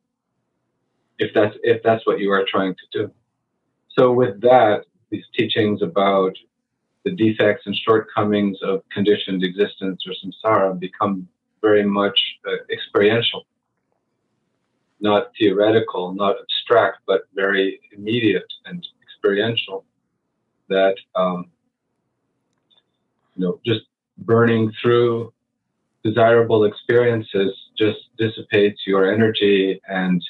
if that's what you are trying to do. So with that, these teachings about the defects and shortcomings of conditioned existence or samsara become very much experiential, not theoretical, not abstract, but very immediate and experiential. That just burning through desirable experiences just dissipates your energy and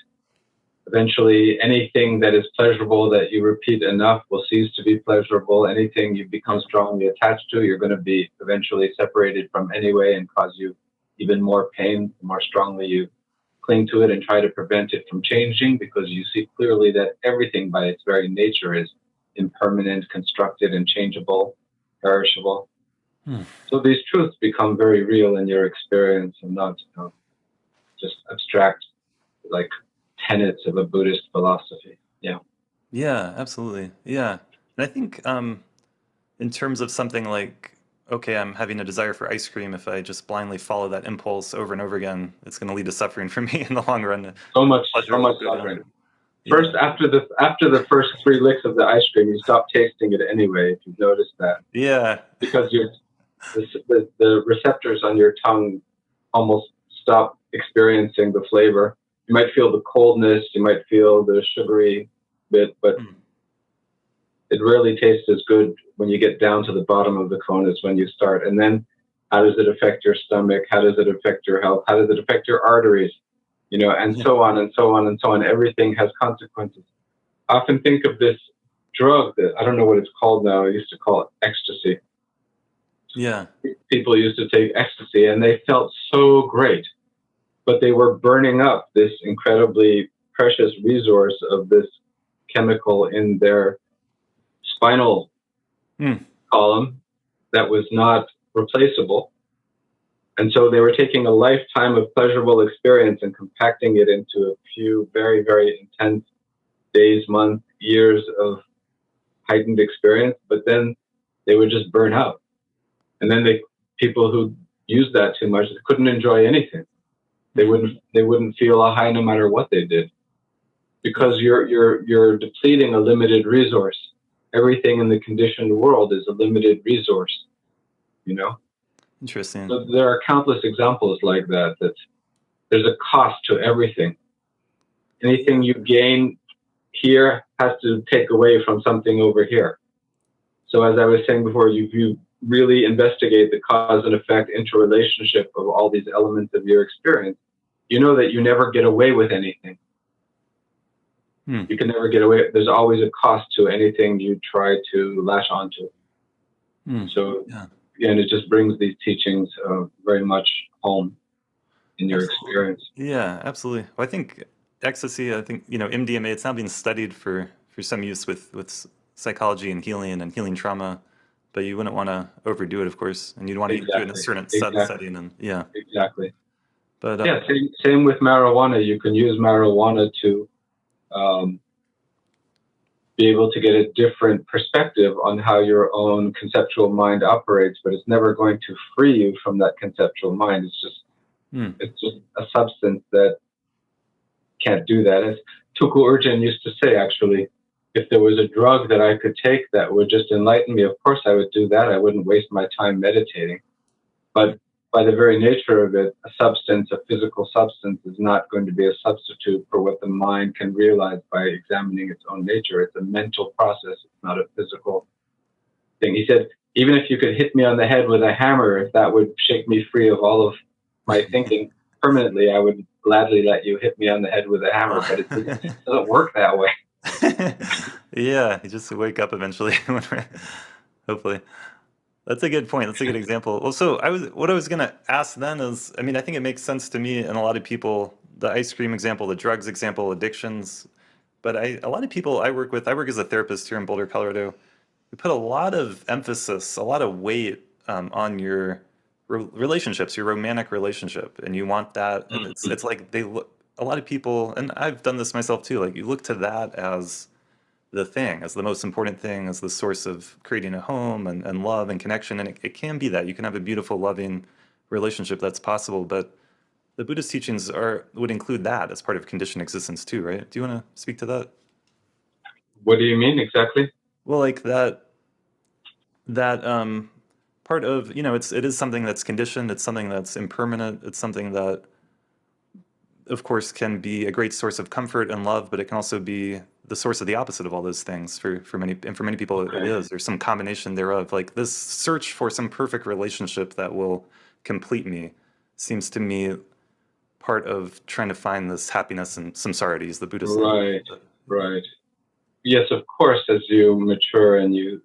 eventually anything that is pleasurable that you repeat enough will cease to be pleasurable. Anything you become strongly attached to, you're going to be eventually separated from anyway and cause you even more pain the more strongly you cling to it and try to prevent it from changing, because you see clearly that everything by its very nature is impermanent, constructed, and changeable, perishable. So these truths become very real in your experience and not just abstract, like tenets of a Buddhist philosophy. Yeah. Yeah, absolutely. Yeah. And I think in terms of something like, okay, I'm having a desire for ice cream, if I just blindly follow that impulse over and over again, it's going to lead to suffering for me in the long run. So much Pleasure will go suffering. down. First, after the first 3 licks of the ice cream, you stop tasting it anyway, if you've noticed that. Yeah. Because the receptors on your tongue almost stop experiencing the flavor. You might feel the coldness, you might feel the sugary bit, but it rarely tastes as good when you get down to the bottom of the cone as when you start. And then how does it affect your stomach? How does it affect your health? How does it affect your arteries? And so on and so on and so on. Everything has consequences. I often think of this drug that I don't know what it's called now. I used to call it ecstasy. Yeah. People used to take ecstasy and they felt so great, but they were burning up this incredibly precious resource of this chemical in their spinal column that was not replaceable. And so they were taking a lifetime of pleasurable experience and compacting it into a few very, very intense days, months, years of heightened experience, but then they would just burn out. And then people who used that too much couldn't enjoy anything. They wouldn't feel a high no matter what they did, because you're depleting a limited resource. Everything in the conditioned world is a limited resource, Interesting. So there are countless examples like that. That there's a cost to everything. Anything you gain here has to take away from something over here. So as I was saying before, you really investigate the cause and effect interrelationship of all these elements of your experience, you know that you never get away with anything. You can never get away. There's always a cost to anything you try to latch onto. So, and it just brings these teachings very much home in your experience. Yeah, absolutely. Well, I think ecstasy, MDMA, it's now being studied for some use with psychology and healing trauma, but you wouldn't want to overdo it, of course, and you'd want to do it in a certain setting. And Exactly. But same with marijuana. You can use marijuana to be able to get a different perspective on how your own conceptual mind operates, but it's never going to free you from that conceptual mind. It's just a substance that can't do that. As Tulku Sherdor used to say, actually, if there was a drug that I could take that would just enlighten me, of course I would do that. I wouldn't waste my time meditating. But by the very nature of it, a physical substance, is not going to be a substitute for what the mind can realize by examining its own nature. It's a mental process. It's not a physical thing. He said, even if you could hit me on the head with a hammer, if that would shake me free of all of my thinking permanently, I would gladly let you hit me on the head with a hammer, but it doesn't work that way. Yeah, you just wake up eventually, hopefully. That's a good point. That's a good example. Well, so what I was going to ask then is, I think it makes sense to me and a lot of people, the ice cream example, the drugs example, addictions. But a lot of people I work as a therapist here in Boulder, Colorado. We put a lot of emphasis, a lot of weight on your relationships, your romantic relationship, and you want that. And it's like a lot of people, and I've done this myself too. Like you look to that as the thing, as the most important thing, as the source of creating a home and love and connection. And it can be that. You can have a beautiful, loving relationship that's possible, but the Buddhist teachings would include that as part of conditioned existence too, right? Do you want to speak to that? What do you mean exactly? Well, like that part of, it is something that's conditioned, it's something that's impermanent, it's something that, of course, can be a great source of comfort and love, but it can also be the source of the opposite of all those things for many people. It is. There's some combination thereof. Like this search for some perfect relationship that will complete me seems to me part of trying to find this happiness and samsara, to use the Buddhist Right, right. Yes, of course, as you mature and you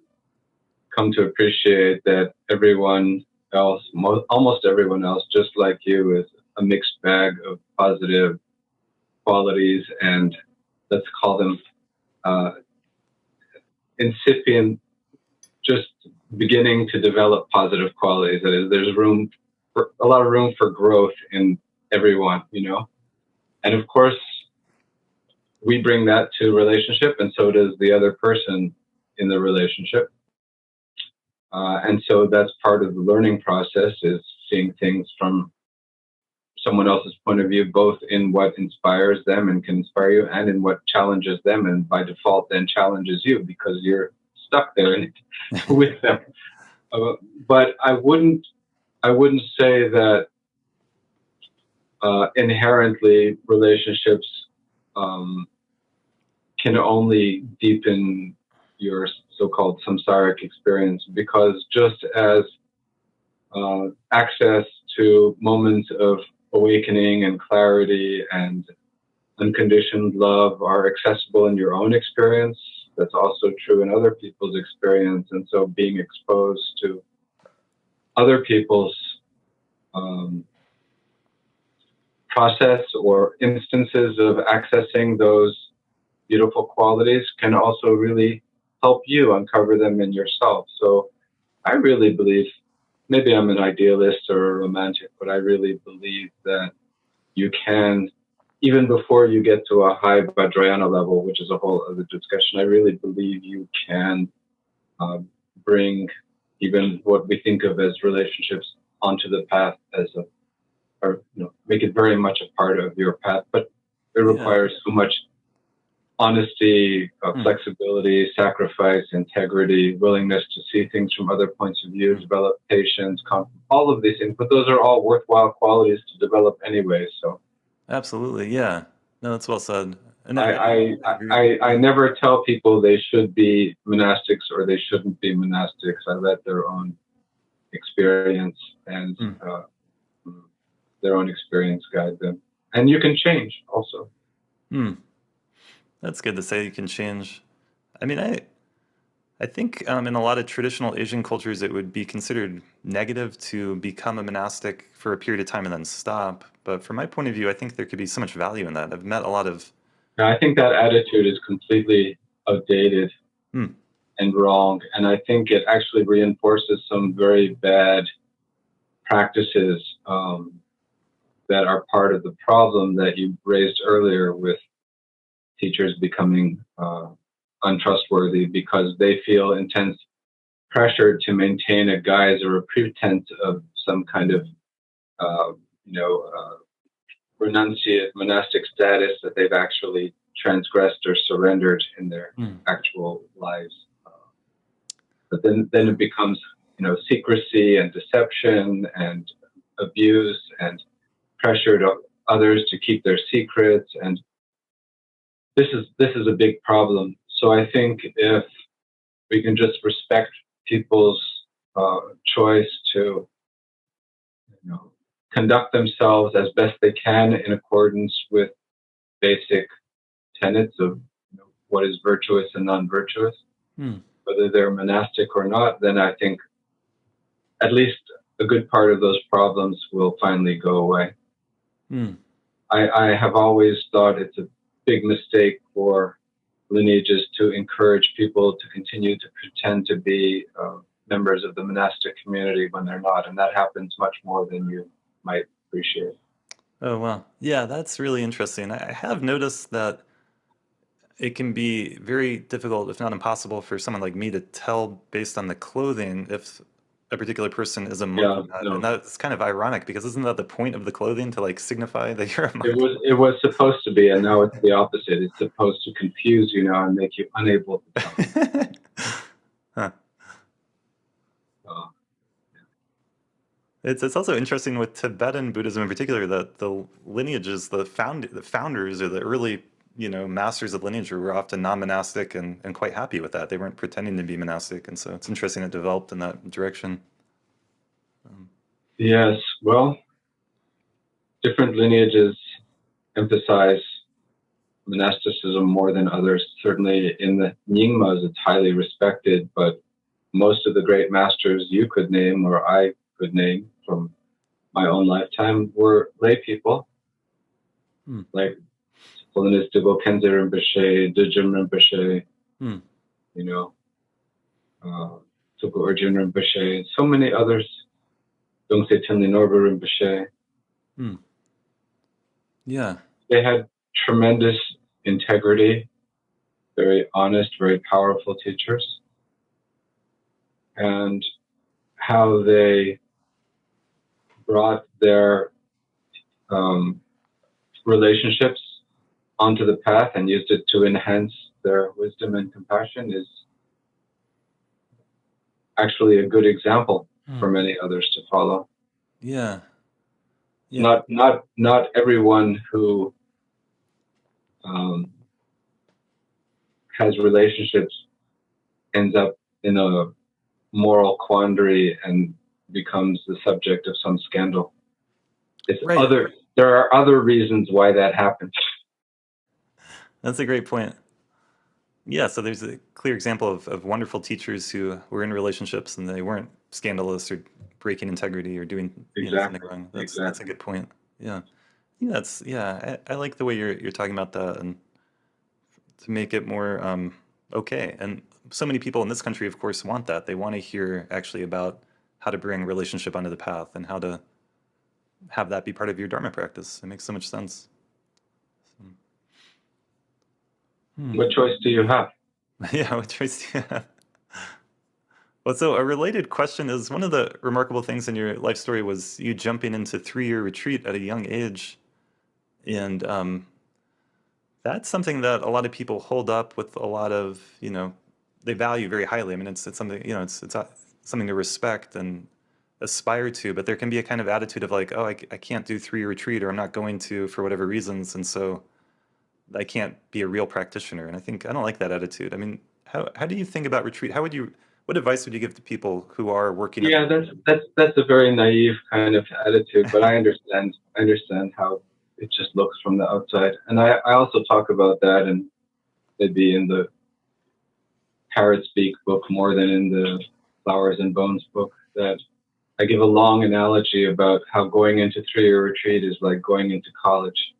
come to appreciate that everyone else, almost everyone else, just like you, is a mixed bag of positive qualities, and let's call them incipient, just beginning to develop positive qualities. That is, there's a lot of room for growth in everyone, and of course, we bring that to relationship, and so does the other person in the relationship. And so that's part of the learning process, is seeing things from someone else's point of view, both in what inspires them and can inspire you, and in what challenges them, and by default then challenges you because you're stuck there with them. But I wouldn't say that inherently relationships can only deepen your so-called samsaric experience, because just as access to moments of awakening and clarity and unconditioned love are accessible in your own experience, that's also true in other people's experience. And so being exposed to other people's process or instances of accessing those beautiful qualities can also really help you uncover them in yourself. So I really believe, maybe I'm an idealist or a romantic, but I really believe that you can, even before you get to a high Vajrayana level, which is a whole other discussion, I really believe you can bring even what we think of as relationships onto the path or make it very much a part of your path. But it requires so much honesty, flexibility, sacrifice, integrity, willingness to see things from other points of view, develop patience, all of these things. But those are all worthwhile qualities to develop anyway. So, absolutely, yeah. No, that's well said. And I never tell people they should be monastics or they shouldn't be monastics. I let their own experience and their own experience guide them. And you can change also. That's good to say you can change. I mean, I think in a lot of traditional Asian cultures, it would be considered negative to become a monastic for a period of time and then stop. But from my point of view, I think there could be so much value in that. I've met a lot of... I think that attitude is completely outdated and wrong. And I think it actually reinforces some very bad practices that are part of the problem that you raised earlier with teachers becoming untrustworthy because they feel intense pressure to maintain a guise or a pretense of some kind of, renunciate monastic status that they've actually transgressed or surrendered in their actual lives. But then it becomes, secrecy and deception and abuse and pressure to others to keep their secrets, and this is a big problem. So I think if we can just respect people's choice to, conduct themselves as best they can in accordance with basic tenets of what is virtuous and non-virtuous, whether they're monastic or not, then I think at least a good part of those problems will finally go away. I have always thought it's a big mistake for lineages to encourage people to continue to pretend to be members of the monastic community when they're not, and that happens much more than you might appreciate. Oh, wow. Yeah, that's really interesting. I have noticed that it can be very difficult, if not impossible, for someone like me to tell based on the clothing if a particular person is a monk or not. And that's kind of ironic, because isn't that the point of the clothing, to like signify that you're a monk? It was supposed to be, and now it's the opposite. It's supposed to confuse you now and make you unable to tell. Huh. It's also interesting with Tibetan Buddhism in particular that the lineages, the founders or the early masters of lineage were often non-monastic and quite happy with that. They weren't pretending to be monastic, and so it's interesting it developed in that direction. Yes, well, different lineages emphasize monasticism more than others. Certainly in the Nyingmas, it's highly respected, but most of the great masters you could name or I could name from my own lifetime were lay people, like Holiness Dilgo Khyentse Rinpoche, Dudjom Rinpoche, you know, Tulku Urgyen Rinpoche, so many others, Dongse Tenli Norba Rinpoche. Yeah. They had tremendous integrity, very honest, very powerful teachers, and how they brought their relationships onto the path and used it to enhance their wisdom and compassion is actually a good example for many others to follow. Yeah. Yeah. Not everyone who has relationships ends up in a moral quandary and becomes the subject of some scandal. It's right. There are other reasons why that happens. That's a great point. Yeah, so there's a clear example of wonderful teachers who were in relationships and they weren't scandalous or breaking integrity or doing something wrong. That's a good point. Yeah. I like the way you're talking about that, and to make it more okay. And so many people in this country, of course, want that. They want to hear actually about how to bring relationship onto the path and how to have that be part of your Dharma practice. It makes so much sense. What choice do you have? Yeah, what choice do you have? Well, so a related question is, one of the remarkable things in your life story was you jumping into 3-year retreat at a young age. And that's something that a lot of people hold up with a lot of, they value very highly. I mean, it's something, it's something to respect and aspire to, but there can be a kind of attitude of like, oh, I can't do 3-year retreat, or I'm not going to for whatever reasons. And so I can't be a real practitioner. And I don't like that attitude. I mean, how do you think about retreat? What advice would you give to people who are working? Yeah, that's a very naive kind of attitude, but I understand how it just looks from the outside. And I also talk about that, and maybe in the Parrot Speak book more than in the Flowers and Bones book, that I give a long analogy about how going into 3-year retreat is like going into college.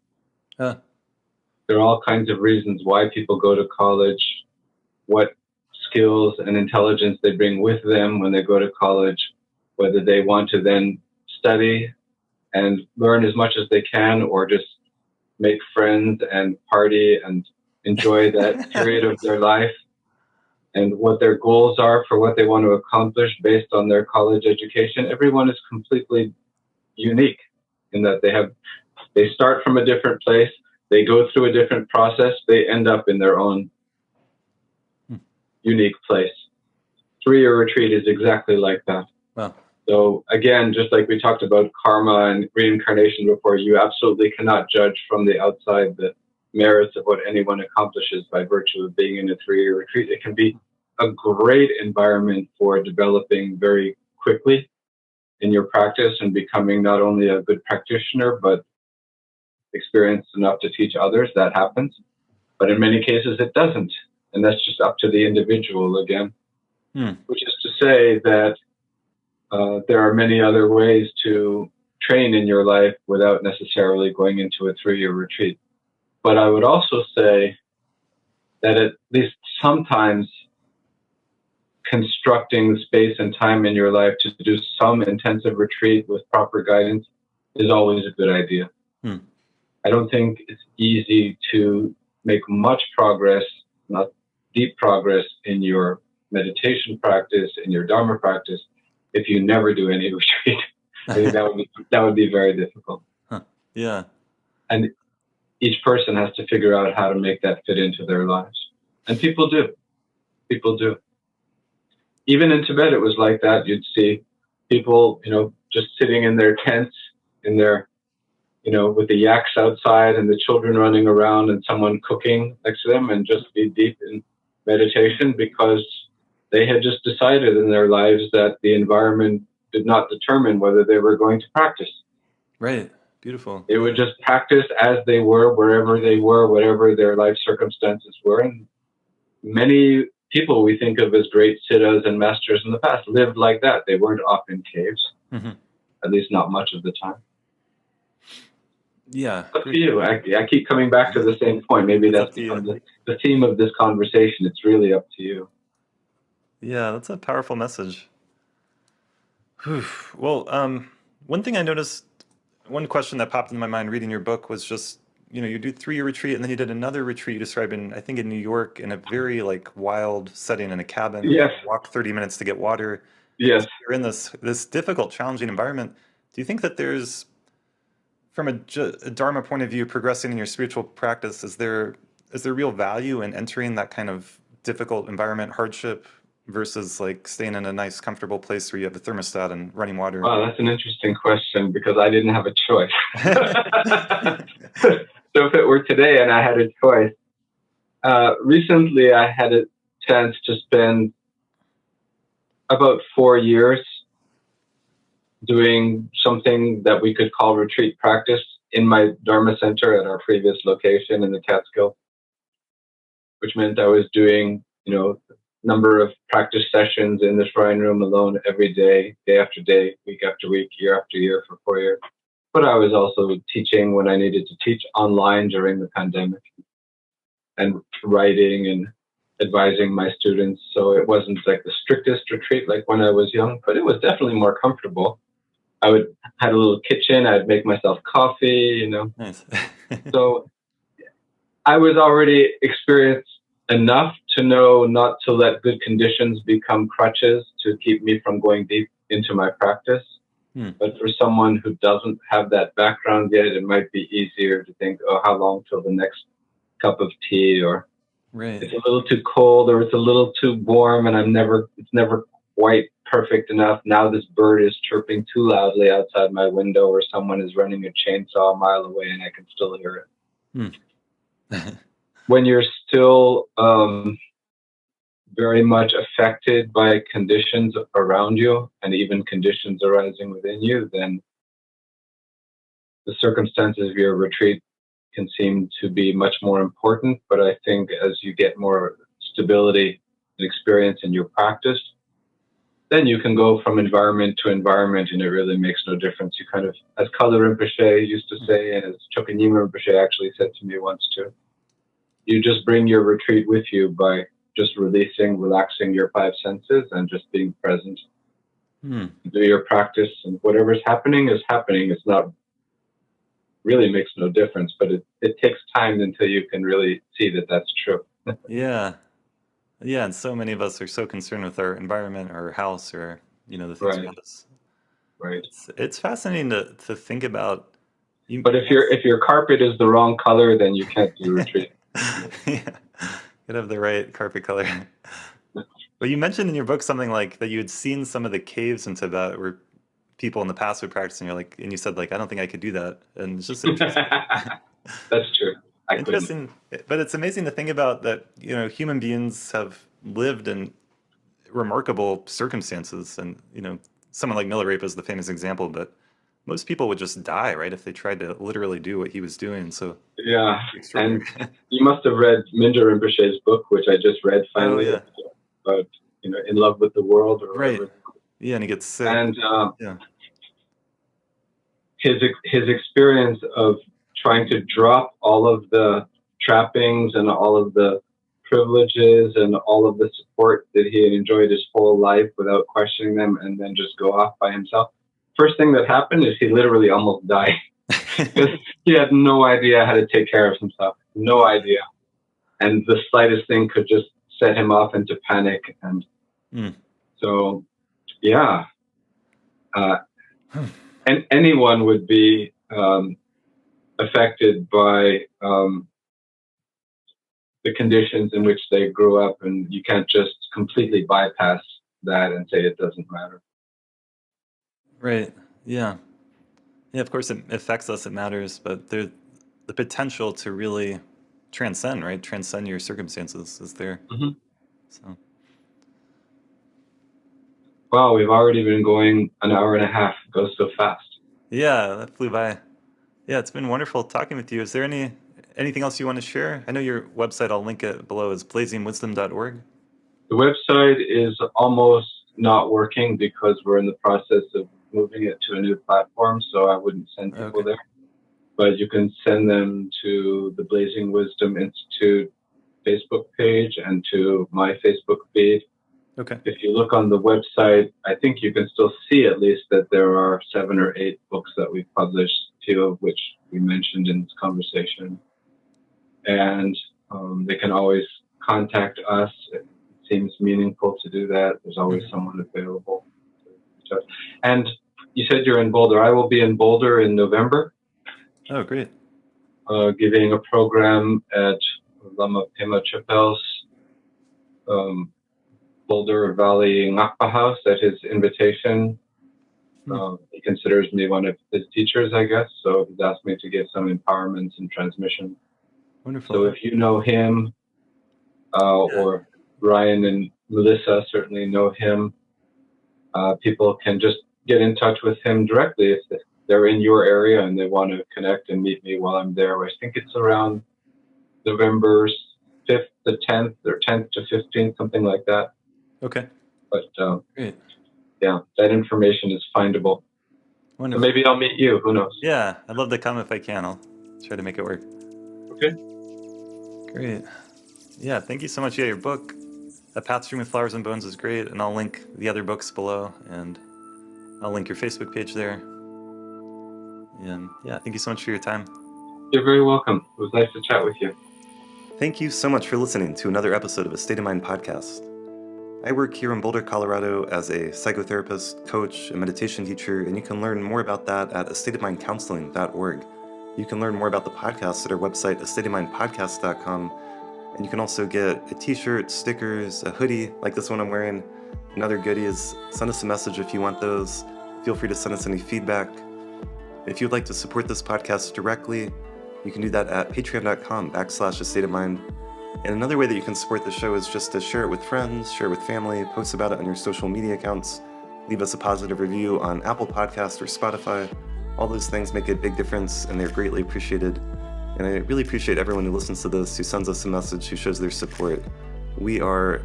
There are all kinds of reasons why people go to college, what skills and intelligence they bring with them when they go to college, whether they want to then study and learn as much as they can, or just make friends and party and enjoy that period of their life, and what their goals are for what they want to accomplish based on their college education. Everyone is completely unique in that they start from a different place, they go through a different process, they end up in their own unique place. 3-year retreat is exactly like that. Wow. So again, just like we talked about karma and reincarnation before, you absolutely cannot judge from the outside the merits of what anyone accomplishes by virtue of being in a 3-year retreat. It can be a great environment for developing very quickly in your practice and becoming not only a good practitioner, but experienced enough to teach others. That happens. But in many cases, it doesn't. And that's just up to the individual again, which is to say that there are many other ways to train in your life without necessarily going into a 3-year retreat. But I would also say that at least sometimes constructing space and time in your life to do some intensive retreat with proper guidance is always a good idea. I don't think it's easy to make much progress, not deep progress, in your meditation practice, in your Dharma practice, if you never do any retreat. I think that would be very difficult. Yeah. And each person has to figure out how to make that fit into their lives. And people do. People do. Even in Tibet, it was like that. You'd see people, just sitting in their tents, in their, with the yaks outside and the children running around and someone cooking next to them, and just be deep in meditation because they had just decided in their lives that the environment did not determine whether they were going to practice. Right. Beautiful. They would just practice as they were, wherever they were, whatever their life circumstances were. And many people we think of as great siddhas and masters in the past lived like that. They weren't off in caves, at least not much of the time. Yeah. Up to you. I keep coming back to the same point. Maybe that's become the theme of this conversation. It's really up to you. Yeah, that's a powerful message. Whew. Well, one thing I noticed, one question that popped in my mind reading your book was just, you do 3-year retreat and then you did another retreat you described in, I think in New York, in a very like wild setting in a cabin. Yes. Walk 30 minutes to get water. Yes. So you're in this difficult, challenging environment. Do you think that there's, from a Dharma point of view, progressing in your spiritual practice, is there real value in entering that kind of difficult environment, hardship, versus like staying in a nice, comfortable place where you have a thermostat and running water? Wow, that's an interesting question because I didn't have a choice. So if it were today and I had a choice, recently I had a chance to spend about 4 years doing something that we could call retreat practice in my Dharma center at our previous location in the Catskills, which meant I was doing, number of practice sessions in the shrine room alone every day, day after day, week after week, year after year for 4 years. But I was also teaching when I needed to teach online during the pandemic and writing and advising my students. So it wasn't like the strictest retreat like when I was young, but it was definitely more comfortable. I had a little kitchen. I'd make myself coffee, Nice. So I was already experienced enough to know not to let good conditions become crutches to keep me from going deep into my practice. But for someone who doesn't have that background yet, it might be easier to think, oh, how long till the next cup of tea, or it's a little too cold, or it's a little too warm, and it's never quite perfect enough. Now this bird is chirping too loudly outside my window, or someone is running a chainsaw a mile away and I can still hear it. When you're still very much affected by conditions around you and even conditions arising within you, then the circumstances of your retreat can seem to be much more important. But I think as you get more stability and experience in your practice, then you can go from environment to environment and it really makes no difference. You kind of, as Kala Rinpoche used to say, and as Chokanyima Rinpoche actually said to me once too, you just bring your retreat with you by just relaxing your 5 senses and just being present. Do your practice, and whatever's happening is happening. It's not really makes no difference, but it takes time until you can really see that that's true. Yeah, and so many of us are so concerned with our environment or our house or the things around us. Right. It's fascinating to think about. But if your carpet is the wrong color, then you can't do retreat. Yeah, you'd have the right carpet color. But you mentioned in your book something like that you had seen some of the caves in Tibet where people in the past would practice, and you said like, I don't think I could do that, and it's just interesting. That's true. Interesting, but it's amazing to think about that. Human beings have lived in remarkable circumstances, and someone like Milarepa is the famous example, but most people would just die, right, if they tried to literally do what he was doing. So yeah, and you must have read Mingyur Rinpoche's book, which I just read finally, about In Love with the World, or whatever. Yeah, and he gets sick. And his experience of trying to drop all of the trappings and all of the privileges and all of the support that he had enjoyed his whole life without questioning them, and then just go off by himself. First thing that happened is he literally almost died because he had no idea how to take care of himself. No idea. And the slightest thing could just set him off into panic. And so, yeah. And anyone would be affected by the conditions in which they grew up, and you can't just completely bypass that and say it doesn't matter. Right. Yeah. Yeah, of course it affects us, it matters, but the potential to really transcend, right? Transcend your circumstances is there. So. Wow, we've already been going an hour and a half. It goes so fast. Yeah, that flew by. Yeah, it's been wonderful talking with you. Is there anything else you want to share? I know your website, I'll link it below, is blazingwisdom.org. The website is almost not working because we're in the process of moving it to a new platform, so I wouldn't send people Okay. there. But you can send them to the Blazing Wisdom Institute Facebook page and to my Facebook feed. Okay. If you look on the website, I think you can still see at least that there are 7 or 8 books that we've published, 2 of which we mentioned in this conversation. And they can always contact us. It seems meaningful to do that. There's always someone available. And you said you're in Boulder. I will be in Boulder in November. Oh, great. Giving a program at Lama Pema Chapel's Boulder Valley Ngakpa House at his invitation. He considers me one of his teachers, I guess, so he's asked me to give some empowerments and transmission. Wonderful. So if you know him, or Ryan and Melissa certainly know him, people can just get in touch with him directly if they're in your area and they want to connect and meet me while I'm there. I think it's around November 5th to 10th or 10th to 15th, something like that. Okay. But great. Yeah, that information is findable. Wonderful. So maybe I'll meet you. Who knows? Yeah, I'd love to come if I can. I'll try to make it work. Okay. Great. Yeah, thank you so much. Yeah, your book, A Path Strewn with Flowers and Bones, is great, and I'll link the other books below, and I'll link your Facebook page there. And yeah, thank you so much for your time. You're very welcome. It was nice to chat with you. Thank you so much for listening to another episode of A State of Mind podcast. I work here in Boulder, Colorado as a psychotherapist, coach, and meditation teacher, and you can learn more about that at astateofmindcounseling.org. You can learn more about the podcast at our website, astateofmindpodcast.com, and you can also get a t-shirt, stickers, a hoodie like this one I'm wearing, and other goodies. Send us a message if you want those. Feel free to send us any feedback. If you'd like to support this podcast directly, you can do that at patreon.com/astateofmind. And another way that you can support the show is just to share it with friends, share it with family, post about it on your social media accounts, leave us a positive review on Apple Podcasts or Spotify. All those things make a big difference, and they're greatly appreciated. And I really appreciate everyone who listens to this, who sends us a message, who shows their support. We are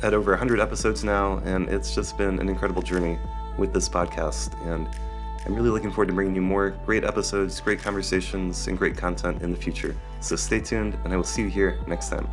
at over 100 episodes now, and it's just been an incredible journey with this podcast. And I'm really looking forward to bringing you more great episodes, great conversations, and great content in the future. So stay tuned, and I will see you here next time.